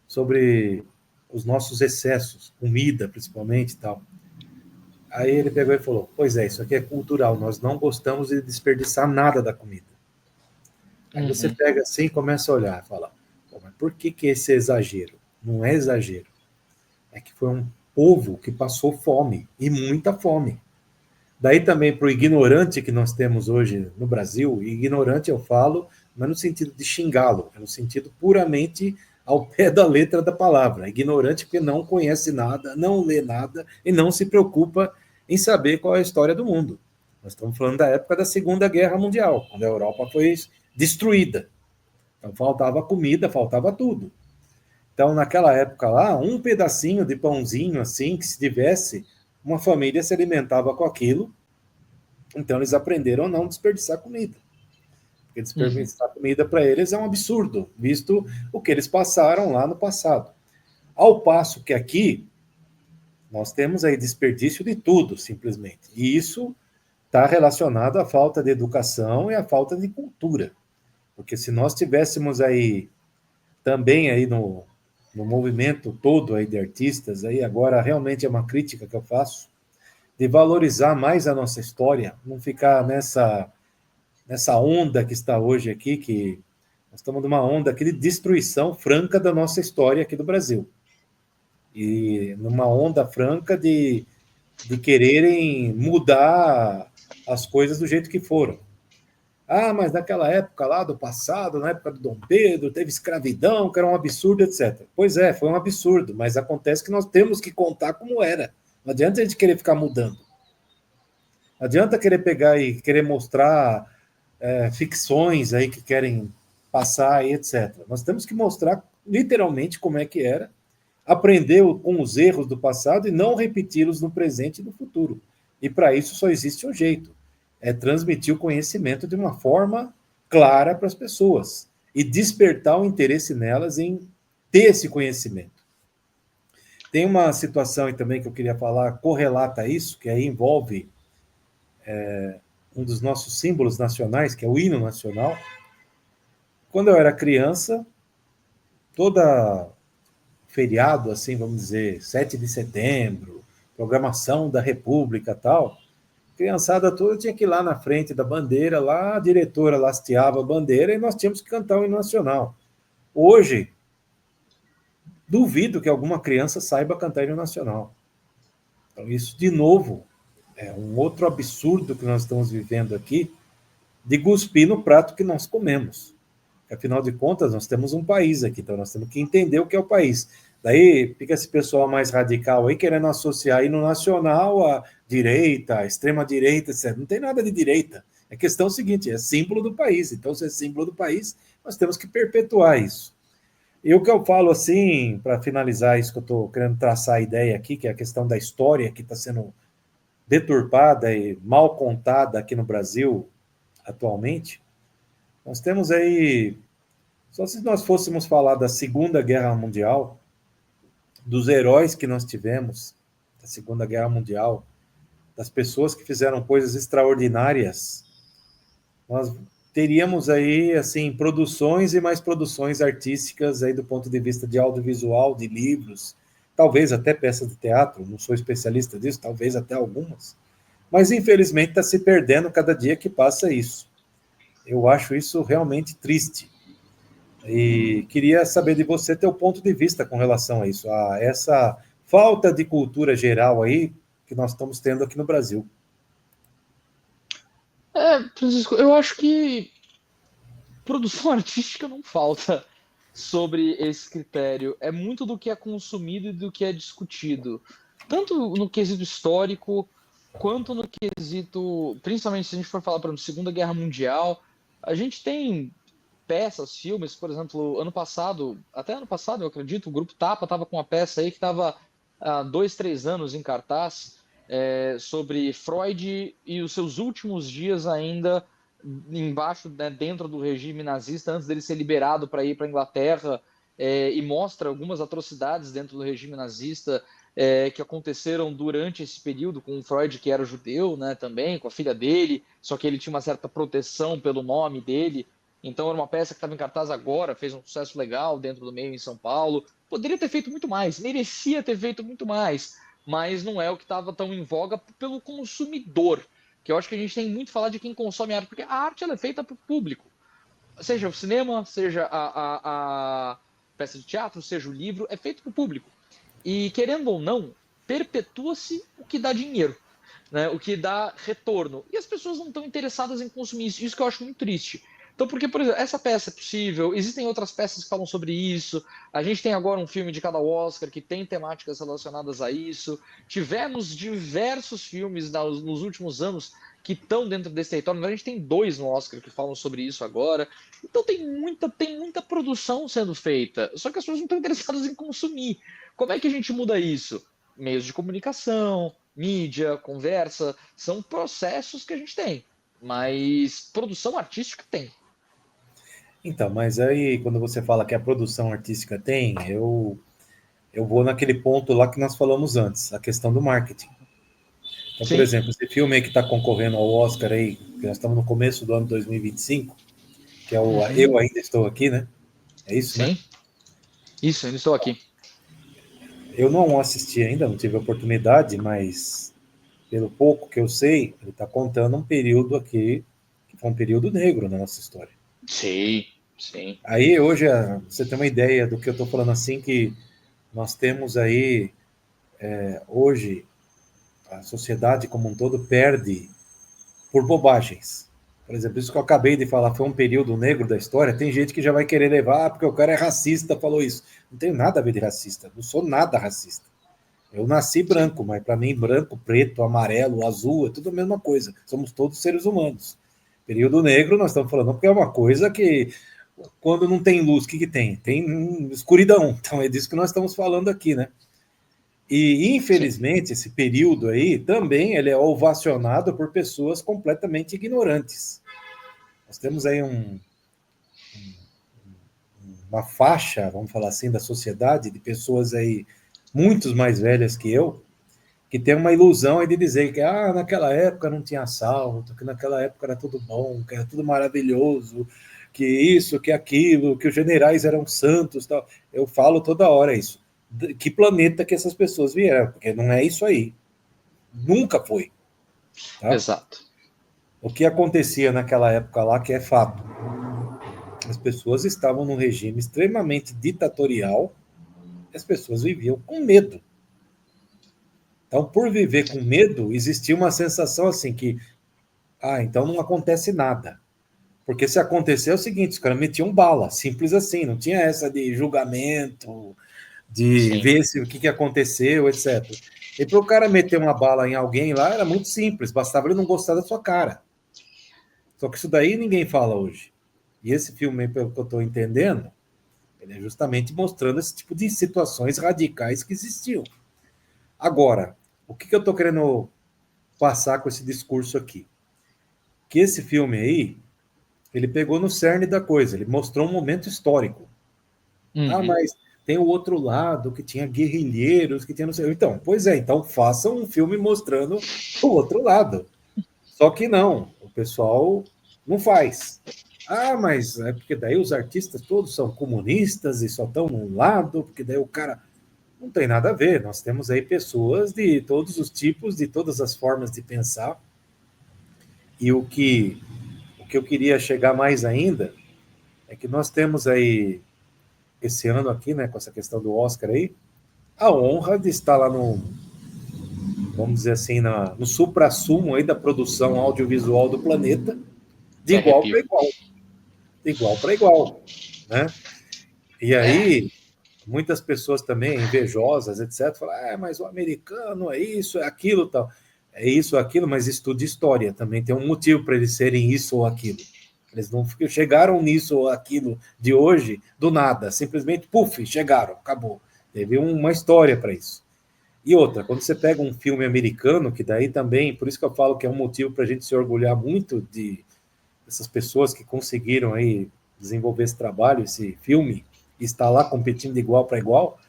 sobre os nossos excessos, comida principalmente e tal. Aí ele pegou e falou: pois é, isso aqui é cultural, nós não gostamos de desperdiçar nada da comida. Aí você pega assim e começa a olhar e fala: mas por que esse exagero? Não é exagero. É que foi um povo que passou fome, e muita fome. Daí também para o ignorante que nós temos hoje no Brasil, e ignorante eu falo, não é no sentido de xingá-lo, é no sentido puramente ao pé da letra da palavra. Ignorante porque não conhece nada, não lê nada e não se preocupa em saber qual é a história do mundo. Nós estamos falando da época da Segunda Guerra Mundial, quando a Europa foi destruída. Então faltava comida, faltava tudo. Então, naquela época lá, um pedacinho de pãozinho assim, que se tivesse, uma família se alimentava com aquilo. Então, eles aprenderam a não desperdiçar comida. Porque desperdiçar comida para eles é um absurdo, visto o que eles passaram lá no passado. Ao passo que aqui, nós temos aí desperdício de tudo, simplesmente. E isso está relacionado à falta de educação e à falta de cultura. Porque se nós tivéssemos aí também aí no movimento todo aí de artistas, aí agora realmente é uma crítica que eu faço, de valorizar mais a nossa história, não ficar nessa onda que está hoje aqui, que nós estamos numa onda aqui de destruição franca da nossa história aqui do Brasil. E numa onda franca de quererem mudar as coisas do jeito que foram. Ah, mas naquela época lá do passado, na época do Dom Pedro, teve escravidão, que era um absurdo, etc. Pois é, foi um absurdo, mas acontece que nós temos que contar como era. Não adianta a gente querer ficar mudando. Não adianta querer pegar e querer mostrar ficções aí que querem passar e etc. Nós temos que mostrar literalmente como é que era, aprender com os erros do passado e não repeti-los no presente e no futuro. E para isso só existe um jeito, é transmitir o conhecimento de uma forma clara para as pessoas e despertar o interesse nelas em ter esse conhecimento. Tem uma situação aí também que eu queria falar, correlata a isso, que aí envolve um dos nossos símbolos nacionais, que é o hino nacional. Quando eu era criança, toda feriado, assim, vamos dizer, 7 de setembro, programação da República tal, criançada toda tinha que ir lá na frente da bandeira, lá a diretora hasteava a bandeira e nós tínhamos que cantar o hino nacional. Hoje, duvido que alguma criança saiba cantar hino nacional. Então, isso, de novo, é um outro absurdo que nós estamos vivendo aqui, de cuspir no prato que nós comemos. Afinal de contas, nós temos um país aqui, então nós temos que entender o que é o país. Daí fica esse pessoal mais radical aí querendo associar hino nacional à direita, à extrema-direita, etc. Não tem nada de direita. A questão é o seguinte, é símbolo do país. Então, se é símbolo do país, nós temos que perpetuar isso. E o que eu falo, assim, para finalizar isso que eu estou querendo traçar a ideia aqui, que é a questão da história que está sendo deturpada e mal contada aqui no Brasil atualmente, nós temos aí, só se nós fôssemos falar da Segunda Guerra Mundial, dos heróis que nós tivemos da Segunda Guerra Mundial, das pessoas que fizeram coisas extraordinárias, nós teríamos aí, assim, produções e mais produções artísticas aí do ponto de vista de audiovisual, de livros, talvez até peças de teatro, não sou especialista disso, talvez até algumas, mas infelizmente está se perdendo cada dia que passa isso. Eu acho isso realmente triste. E queria saber de você teu ponto de vista com relação a isso, a essa falta de cultura geral aí que nós estamos tendo aqui no Brasil. Francisco, eu acho que produção artística não falta sobre esse critério. É muito do que é consumido e do que é discutido. Tanto no quesito histórico, quanto no quesito, principalmente se a gente for falar, por exemplo, Segunda Guerra Mundial, a gente tem peças, filmes, por exemplo, até ano passado, eu acredito, o Grupo Tapa estava com uma peça aí que estava há 2, 3 anos em cartaz, sobre Freud e os seus últimos dias ainda embaixo, né, dentro do regime nazista, antes dele ser liberado para ir para a Inglaterra, e mostra algumas atrocidades dentro do regime nazista que aconteceram durante esse período, com o Freud, que era judeu, né, também, com a filha dele, só que ele tinha uma certa proteção pelo nome dele. Então era uma peça que estava em cartaz agora, fez um sucesso legal dentro do meio em São Paulo. Poderia ter feito muito mais, merecia ter feito muito mais, mas não é o que estava tão em voga pelo consumidor, que eu acho que a gente tem muito que falar de quem consome arte, porque a arte ela é feita para o público. Seja o cinema, seja a peça de teatro, seja o livro, é feito para o público. E, querendo ou não, perpetua-se o que dá dinheiro, né? O que dá retorno. E as pessoas não estão interessadas em consumir isso. Isso que eu acho muito triste. Então, porque, por exemplo, essa peça é possível, existem outras peças que falam sobre isso, a gente tem agora um filme de cada Oscar que tem temáticas relacionadas a isso, tivemos diversos filmes nos últimos anos que estão dentro desse território, a gente tem 2 no Oscar que falam sobre isso agora, então tem muita produção sendo feita, só que as pessoas não estão interessadas em consumir. Como é que a gente muda isso? Meios de comunicação, mídia, conversa, são processos que a gente tem, mas produção artística tem. Então, mas aí quando você fala que a produção artística tem, eu vou naquele ponto lá que nós falamos antes, a questão do marketing. Então, por Sim, exemplo, esse filme aí que está concorrendo ao Oscar aí, que nós estamos no começo do ano 2025, que é o uhum. Eu Ainda Estou Aqui, né? É isso, né? Sim, isso, ainda estou aqui. Eu não assisti ainda, não tive a oportunidade, mas pelo pouco que eu sei, ele está contando um período aqui, que foi um período negro na nossa história. Sim, sim. Aí hoje, você tem uma ideia do que eu estou falando assim, que nós temos aí, hoje, a sociedade como um todo perde por bobagens. Por exemplo, isso que eu acabei de falar foi um período negro da história. Tem gente que já vai querer levar, porque o cara é racista, falou isso. Não tenho nada a ver de racista, não sou nada racista. Eu nasci Sim. branco, mas para mim, branco, preto, amarelo, azul, é tudo a mesma coisa. Somos todos seres humanos. Período negro, nós estamos falando porque é uma coisa que, quando não tem luz, o que tem? Tem escuridão. Então é disso que nós estamos falando aqui, né? E, Sim. infelizmente, esse período aí também ele é ovacionado por pessoas completamente ignorantes. Nós temos aí uma faixa, vamos falar assim, da sociedade, de pessoas aí muitos mais velhas que tem uma ilusão aí de dizer que naquela época não tinha assalto, que naquela época era tudo bom, que era tudo maravilhoso, que isso, que aquilo, que os generais eram santos. Tal. Eu falo toda hora isso. Que planeta que essas pessoas vieram? Porque não é isso aí. Nunca foi. Tá? Exato. O que acontecia naquela época lá, que é fato. As pessoas estavam num regime extremamente ditatorial, as pessoas viviam com medo. Então, por viver com medo, existia uma sensação assim que, então não acontece nada. Porque se acontecer é o seguinte, os caras metiam bala, simples assim, não tinha essa de julgamento, de Sim. ver o que aconteceu, etc. E para o cara meter uma bala em alguém lá era muito simples, bastava ele não gostar da sua cara. Só que isso daí ninguém fala hoje. E esse filme, pelo que eu estou entendendo, ele é justamente mostrando esse tipo de situações radicais que existiam. Agora, o que eu estou querendo passar com esse discurso aqui? Que esse filme aí, ele pegou no cerne da coisa, ele mostrou um momento histórico. Uhum. Mas tem o outro lado, que tinha guerrilheiros, que tinha não sei. Então, pois é, então façam um filme mostrando o outro lado. Só que não, o pessoal não faz. Mas é porque daí os artistas todos são comunistas e só estão num lado, porque daí o cara. Não tem nada a ver. Nós temos aí pessoas de todos os tipos, de todas as formas de pensar. E o que eu queria chegar mais ainda é que nós temos aí, esse ano aqui, né, com essa questão do Oscar aí, a honra de estar lá no, vamos dizer assim, no supra-sumo aí da produção audiovisual do planeta, de Me igual para arrepio. igual. De igual para igual, né? E É, aí, muitas pessoas também, invejosas, etc., falam, mas o americano é isso, é aquilo, tal. É isso, é aquilo, mas estuda história também. Tem um motivo para eles serem isso ou aquilo. Eles não chegaram nisso ou aquilo de hoje do nada. Simplesmente, puf, chegaram, acabou. Teve uma história para isso. E outra, quando você pega um filme americano, que daí também, por isso que eu falo que é um motivo para a gente se orgulhar muito de essas pessoas que conseguiram aí desenvolver esse trabalho, esse filme, e está lá competindo de igual para igual.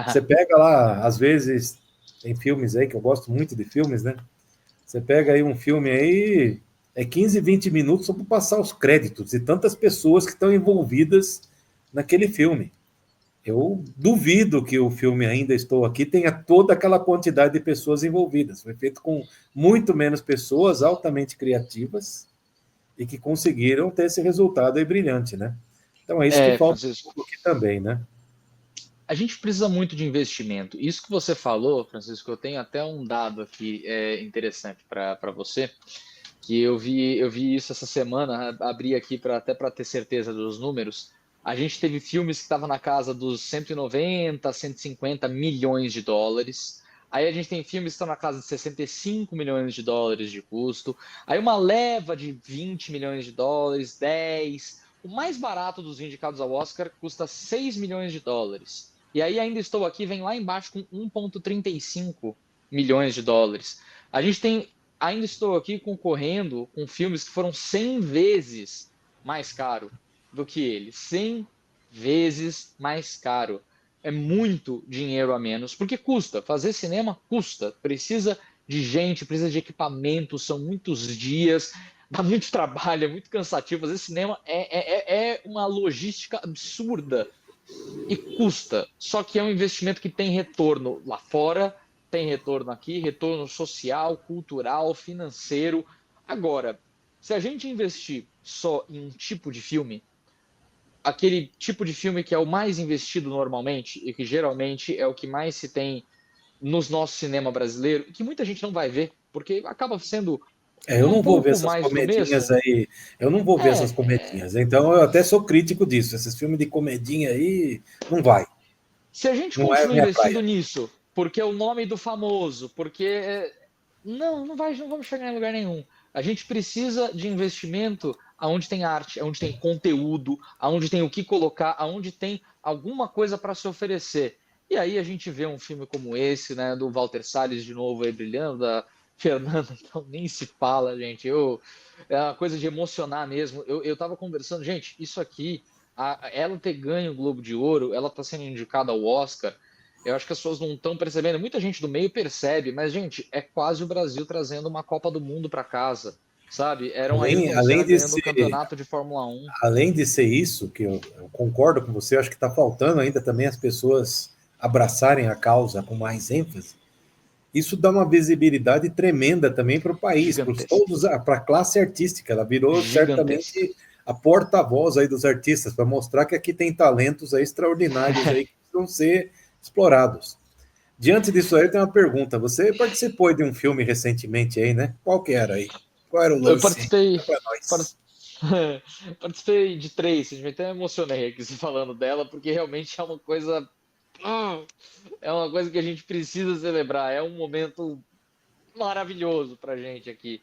Você pega lá, às vezes, tem filmes aí que eu gosto muito de filmes, né? Você pega aí um filme aí, é 15, 20 minutos só para passar os créditos e tantas pessoas que estão envolvidas naquele filme. Eu duvido que o filme Ainda Estou Aqui tenha toda aquela quantidade de pessoas envolvidas. Foi feito com muito menos pessoas altamente criativas e que conseguiram ter esse resultado aí brilhante, né? Então é isso que falta um Francisco, pouco aqui também, né? a gente precisa muito de investimento. Isso que você falou, Francisco, eu tenho até um dado aqui interessante para você, que eu vi isso essa semana, abri aqui até para ter certeza dos números. A gente teve filmes que estavam na casa dos 190, 150 milhões de dólares. Aí a gente tem filmes que estão na casa de 65 milhões de dólares de custo. Aí uma leva de 20 milhões de dólares, 10. O mais barato dos indicados ao Oscar custa 6 milhões de dólares. E aí Ainda Estou Aqui, vem lá embaixo com 1,35 milhões de dólares. A gente tem Ainda Estou Aqui concorrendo com filmes que foram 100 vezes mais caro do que ele. 100 vezes mais caro. É muito dinheiro a menos, porque custa. Fazer cinema custa. Precisa de gente, precisa de equipamento, são muitos dias, dá muito trabalho, é muito cansativo. Fazer cinema é uma logística absurda e custa. Só que é um investimento que tem retorno lá fora, tem retorno aqui, retorno social, cultural, financeiro. Agora, se a gente investir só em um tipo de filme, aquele tipo de filme que é o mais investido normalmente e que geralmente é o que mais se tem nos nosso cinema brasileiro, que muita gente não vai ver, porque acaba sendo Eu um não vou ver pouco essas mais do comedinhas mesmo. aí. Eu não vou ver essas É, comedinhas. Então eu até sou crítico disso. Esses filmes de comedinha aí não vai. se a gente Não é a continua minha investindo praia. nisso, porque é o nome do famoso, porque não vamos chegar em lugar nenhum. A gente precisa de investimento aonde tem arte, aonde tem conteúdo, aonde tem o que colocar, aonde tem alguma coisa para se oferecer. E aí a gente vê um filme como esse, né, do Walter Salles de novo aí brilhando, da Fernanda, então nem se fala, gente. É uma coisa de emocionar mesmo. Eu tava conversando, gente, isso aqui ela ter ganho o Globo de Ouro, ela está sendo indicada ao Oscar. Eu acho que as pessoas não estão percebendo. Muita gente do meio percebe, mas, gente, é quase o Brasil trazendo uma Copa do Mundo para casa, sabe? Era um Além, Ayrton além, Senna de ganhando o ser, campeonato de Fórmula 1. além de ser isso, que eu concordo com você, acho que está faltando ainda também as pessoas abraçarem a causa com mais ênfase. Isso dá uma visibilidade tremenda também para o país, Gigantesca. para a classe artística. Ela virou Gigantesca. certamente a porta-voz aí dos artistas, para mostrar que aqui tem talentos aí extraordinários aí que precisam ser explorados. Diante disso aí, eu tenho uma pergunta. Você participou de um filme recentemente aí, né? Qual que era aí? Qual era o Eu lance? participei, Para par- nós. participei de três, eu até emocionei aqui se falando dela, porque realmente ah, é uma coisa que a gente precisa celebrar, é um momento maravilhoso pra gente aqui.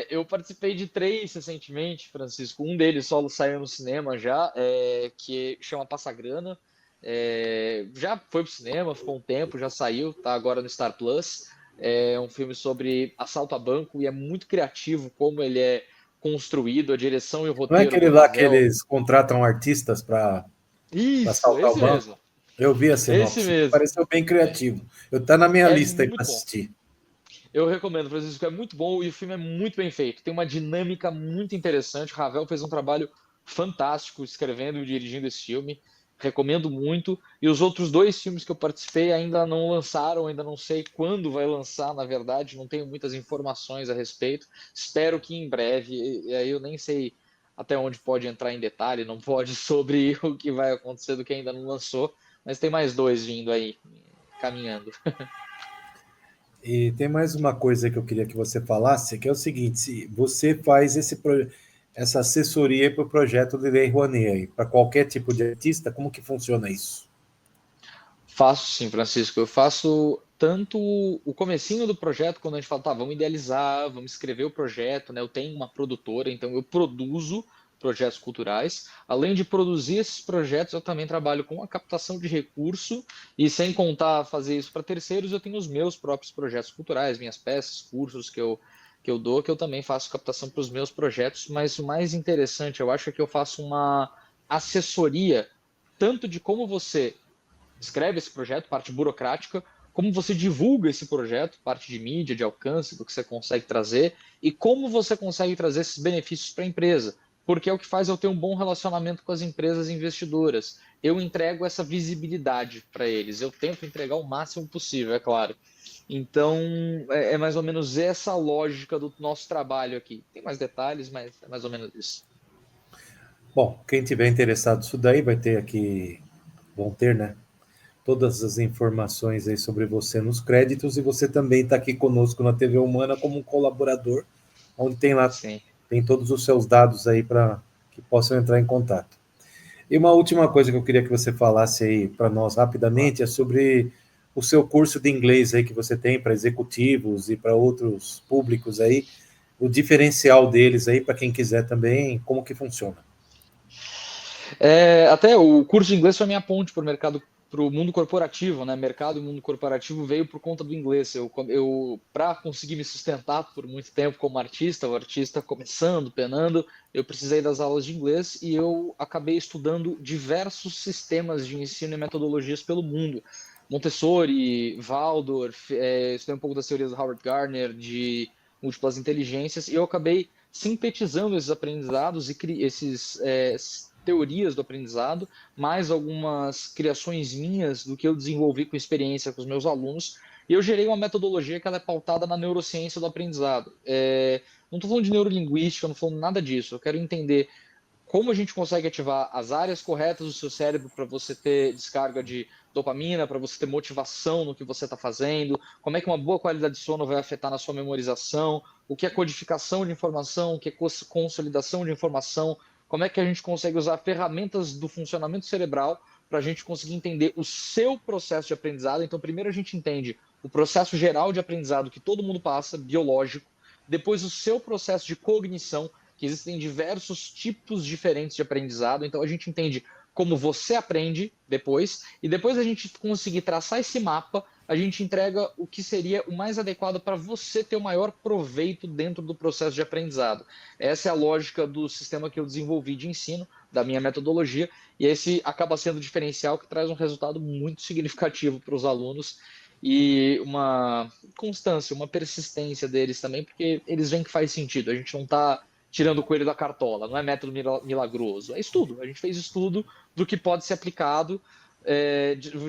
Eu participei de três recentemente, Francisco. Um deles só saiu no cinema já, que chama Passagrana. Já foi pro cinema, ficou um tempo, já saiu, tá agora no Star Plus. É um filme sobre assalto a banco e é muito criativo como ele é construído, a direção e o Não é roteiro do aquele lá que Ravel. eles contratam artistas para Isso, assaltar o esse banco? mesmo. Eu vi a Esse sinopse. mesmo. Pareceu bem criativo. Eu tá na minha É lista aí para muito bom. assistir. Eu recomendo, Francisco, é muito bom e o filme é muito bem feito. Tem uma dinâmica muito interessante. O Ravel fez um trabalho fantástico escrevendo e dirigindo esse filme. Recomendo muito. E os outros dois filmes que eu participei ainda não lançaram, ainda não sei quando vai lançar, na verdade, não tenho muitas informações a respeito. Espero que em breve. E aí eu nem sei até onde pode entrar em detalhe, não pode, sobre o que vai acontecer do que ainda não lançou, mas tem mais dois vindo aí, caminhando. E tem mais uma coisa que eu queria que você falasse, que é o seguinte: se você faz essa assessoria para o projeto de Lei Rouanet aí, para qualquer tipo de artista, como que funciona isso? Faço sim, Francisco. Eu faço tanto o comecinho do projeto, quando a gente fala, tá, vamos idealizar, vamos escrever o projeto, né? Eu tenho uma produtora, então eu produzo projetos culturais. Além de produzir esses projetos, eu também trabalho com a captação de recurso e sem contar fazer isso para terceiros, eu tenho os meus próprios projetos culturais, minhas peças, cursos que eu dou, que eu também faço captação para os meus projetos, mas o mais interessante, eu acho, é que eu faço uma assessoria tanto de como você escreve esse projeto, parte burocrática, como você divulga esse projeto, parte de mídia, de alcance, do que você consegue trazer, e como você consegue trazer esses benefícios para a empresa. Porque é o que faz eu ter um bom relacionamento com as empresas investidoras. Eu entrego essa visibilidade para eles. Eu tento entregar o máximo possível, é claro. Então, é mais ou menos essa lógica do nosso trabalho aqui. Tem mais detalhes, mas é mais ou menos isso. Bom, quem tiver interessado nisso daí vai ter aqui, vão ter, né? Todas as informações aí sobre você nos créditos e você também está aqui conosco na TV Humana como um colaborador, onde tem lá, Sim. tem todos os seus dados aí para que possam entrar em contato. E uma última coisa que eu queria que você falasse aí para nós rapidamente é sobre o seu curso de inglês aí que você tem para executivos e para outros públicos aí, o diferencial deles aí para quem quiser também, como que funciona. Até o curso de inglês foi minha ponte para o mercado, para o mundo corporativo, né? Mercado e mundo corporativo veio por conta do inglês. Eu para conseguir me sustentar por muito tempo como artista, o artista começando, penando, eu precisei das aulas de inglês e eu acabei estudando diversos sistemas de ensino e metodologias pelo mundo. Montessori, Waldorf, estudei um pouco das teorias do Howard Gardner, de múltiplas inteligências, e eu acabei sintetizando esses aprendizados e esses teorias do aprendizado, mais algumas criações minhas do que eu desenvolvi com experiência com os meus alunos, e eu gerei uma metodologia que ela é pautada na neurociência do aprendizado. Não estou falando de neurolinguística, não estou falando nada disso, eu quero entender como a gente consegue ativar as áreas corretas do seu cérebro para você ter descarga de dopamina, para você ter motivação no que você está fazendo, como é que uma boa qualidade de sono vai afetar na sua memorização, o que é codificação de informação, o que é consolidação de informação, como é que a gente consegue usar ferramentas do funcionamento cerebral para a gente conseguir entender o seu processo de aprendizado. Então, primeiro a gente entende o processo geral de aprendizado que todo mundo passa, biológico, depois o seu processo de cognição, que existem diversos tipos diferentes de aprendizado, então a gente entende como você aprende depois, e depois a gente conseguir traçar esse mapa, a gente entrega o que seria o mais adequado para você ter o maior proveito dentro do processo de aprendizado. Essa é a lógica do sistema que eu desenvolvi de ensino, da minha metodologia, e esse acaba sendo o diferencial que traz um resultado muito significativo para os alunos e uma constância, uma persistência deles também, porque eles veem que faz sentido. A gente não está tirando o coelho da cartola, não é método milagroso, é estudo. A gente fez estudo do que pode ser aplicado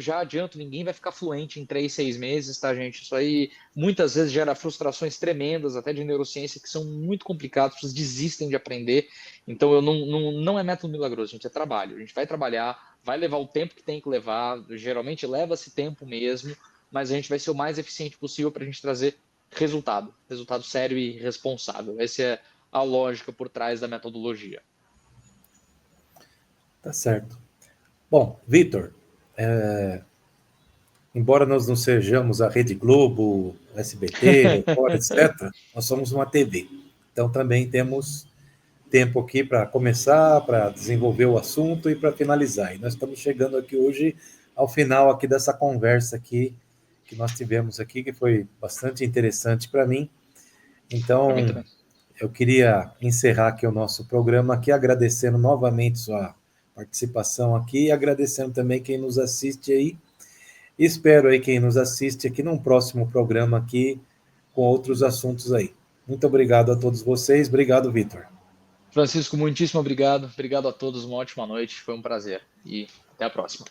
já adianto, ninguém vai ficar fluente em 3, 6 meses, tá, gente? Isso aí muitas vezes gera frustrações tremendas, até de neurociência, que são muito complicadas, pessoas desistem de aprender. Então, não é método milagroso, gente, é trabalho. A gente vai trabalhar, vai levar o tempo que tem que levar, geralmente leva-se tempo mesmo, mas a gente vai ser o mais eficiente possível para a gente trazer resultado sério e responsável. Essa é a lógica por trás da metodologia. Tá certo. Bom, Vitor, embora nós não sejamos a Rede Globo, SBT, Record, etc., nós somos uma TV. Então também temos tempo aqui para começar, para desenvolver o assunto e para finalizar. E nós estamos chegando aqui hoje ao final aqui dessa conversa aqui que nós tivemos aqui, que foi bastante interessante para mim. Para mim Então, também. eu queria encerrar aqui o nosso programa aqui, agradecendo novamente sua participação aqui e agradecendo também quem nos assiste aí. Espero aí quem nos assiste aqui num próximo programa aqui com outros assuntos aí. Muito obrigado a todos vocês. Obrigado, Vitor. Francisco, muitíssimo obrigado. Obrigado a todos, uma ótima noite. Foi um prazer. E até a próxima.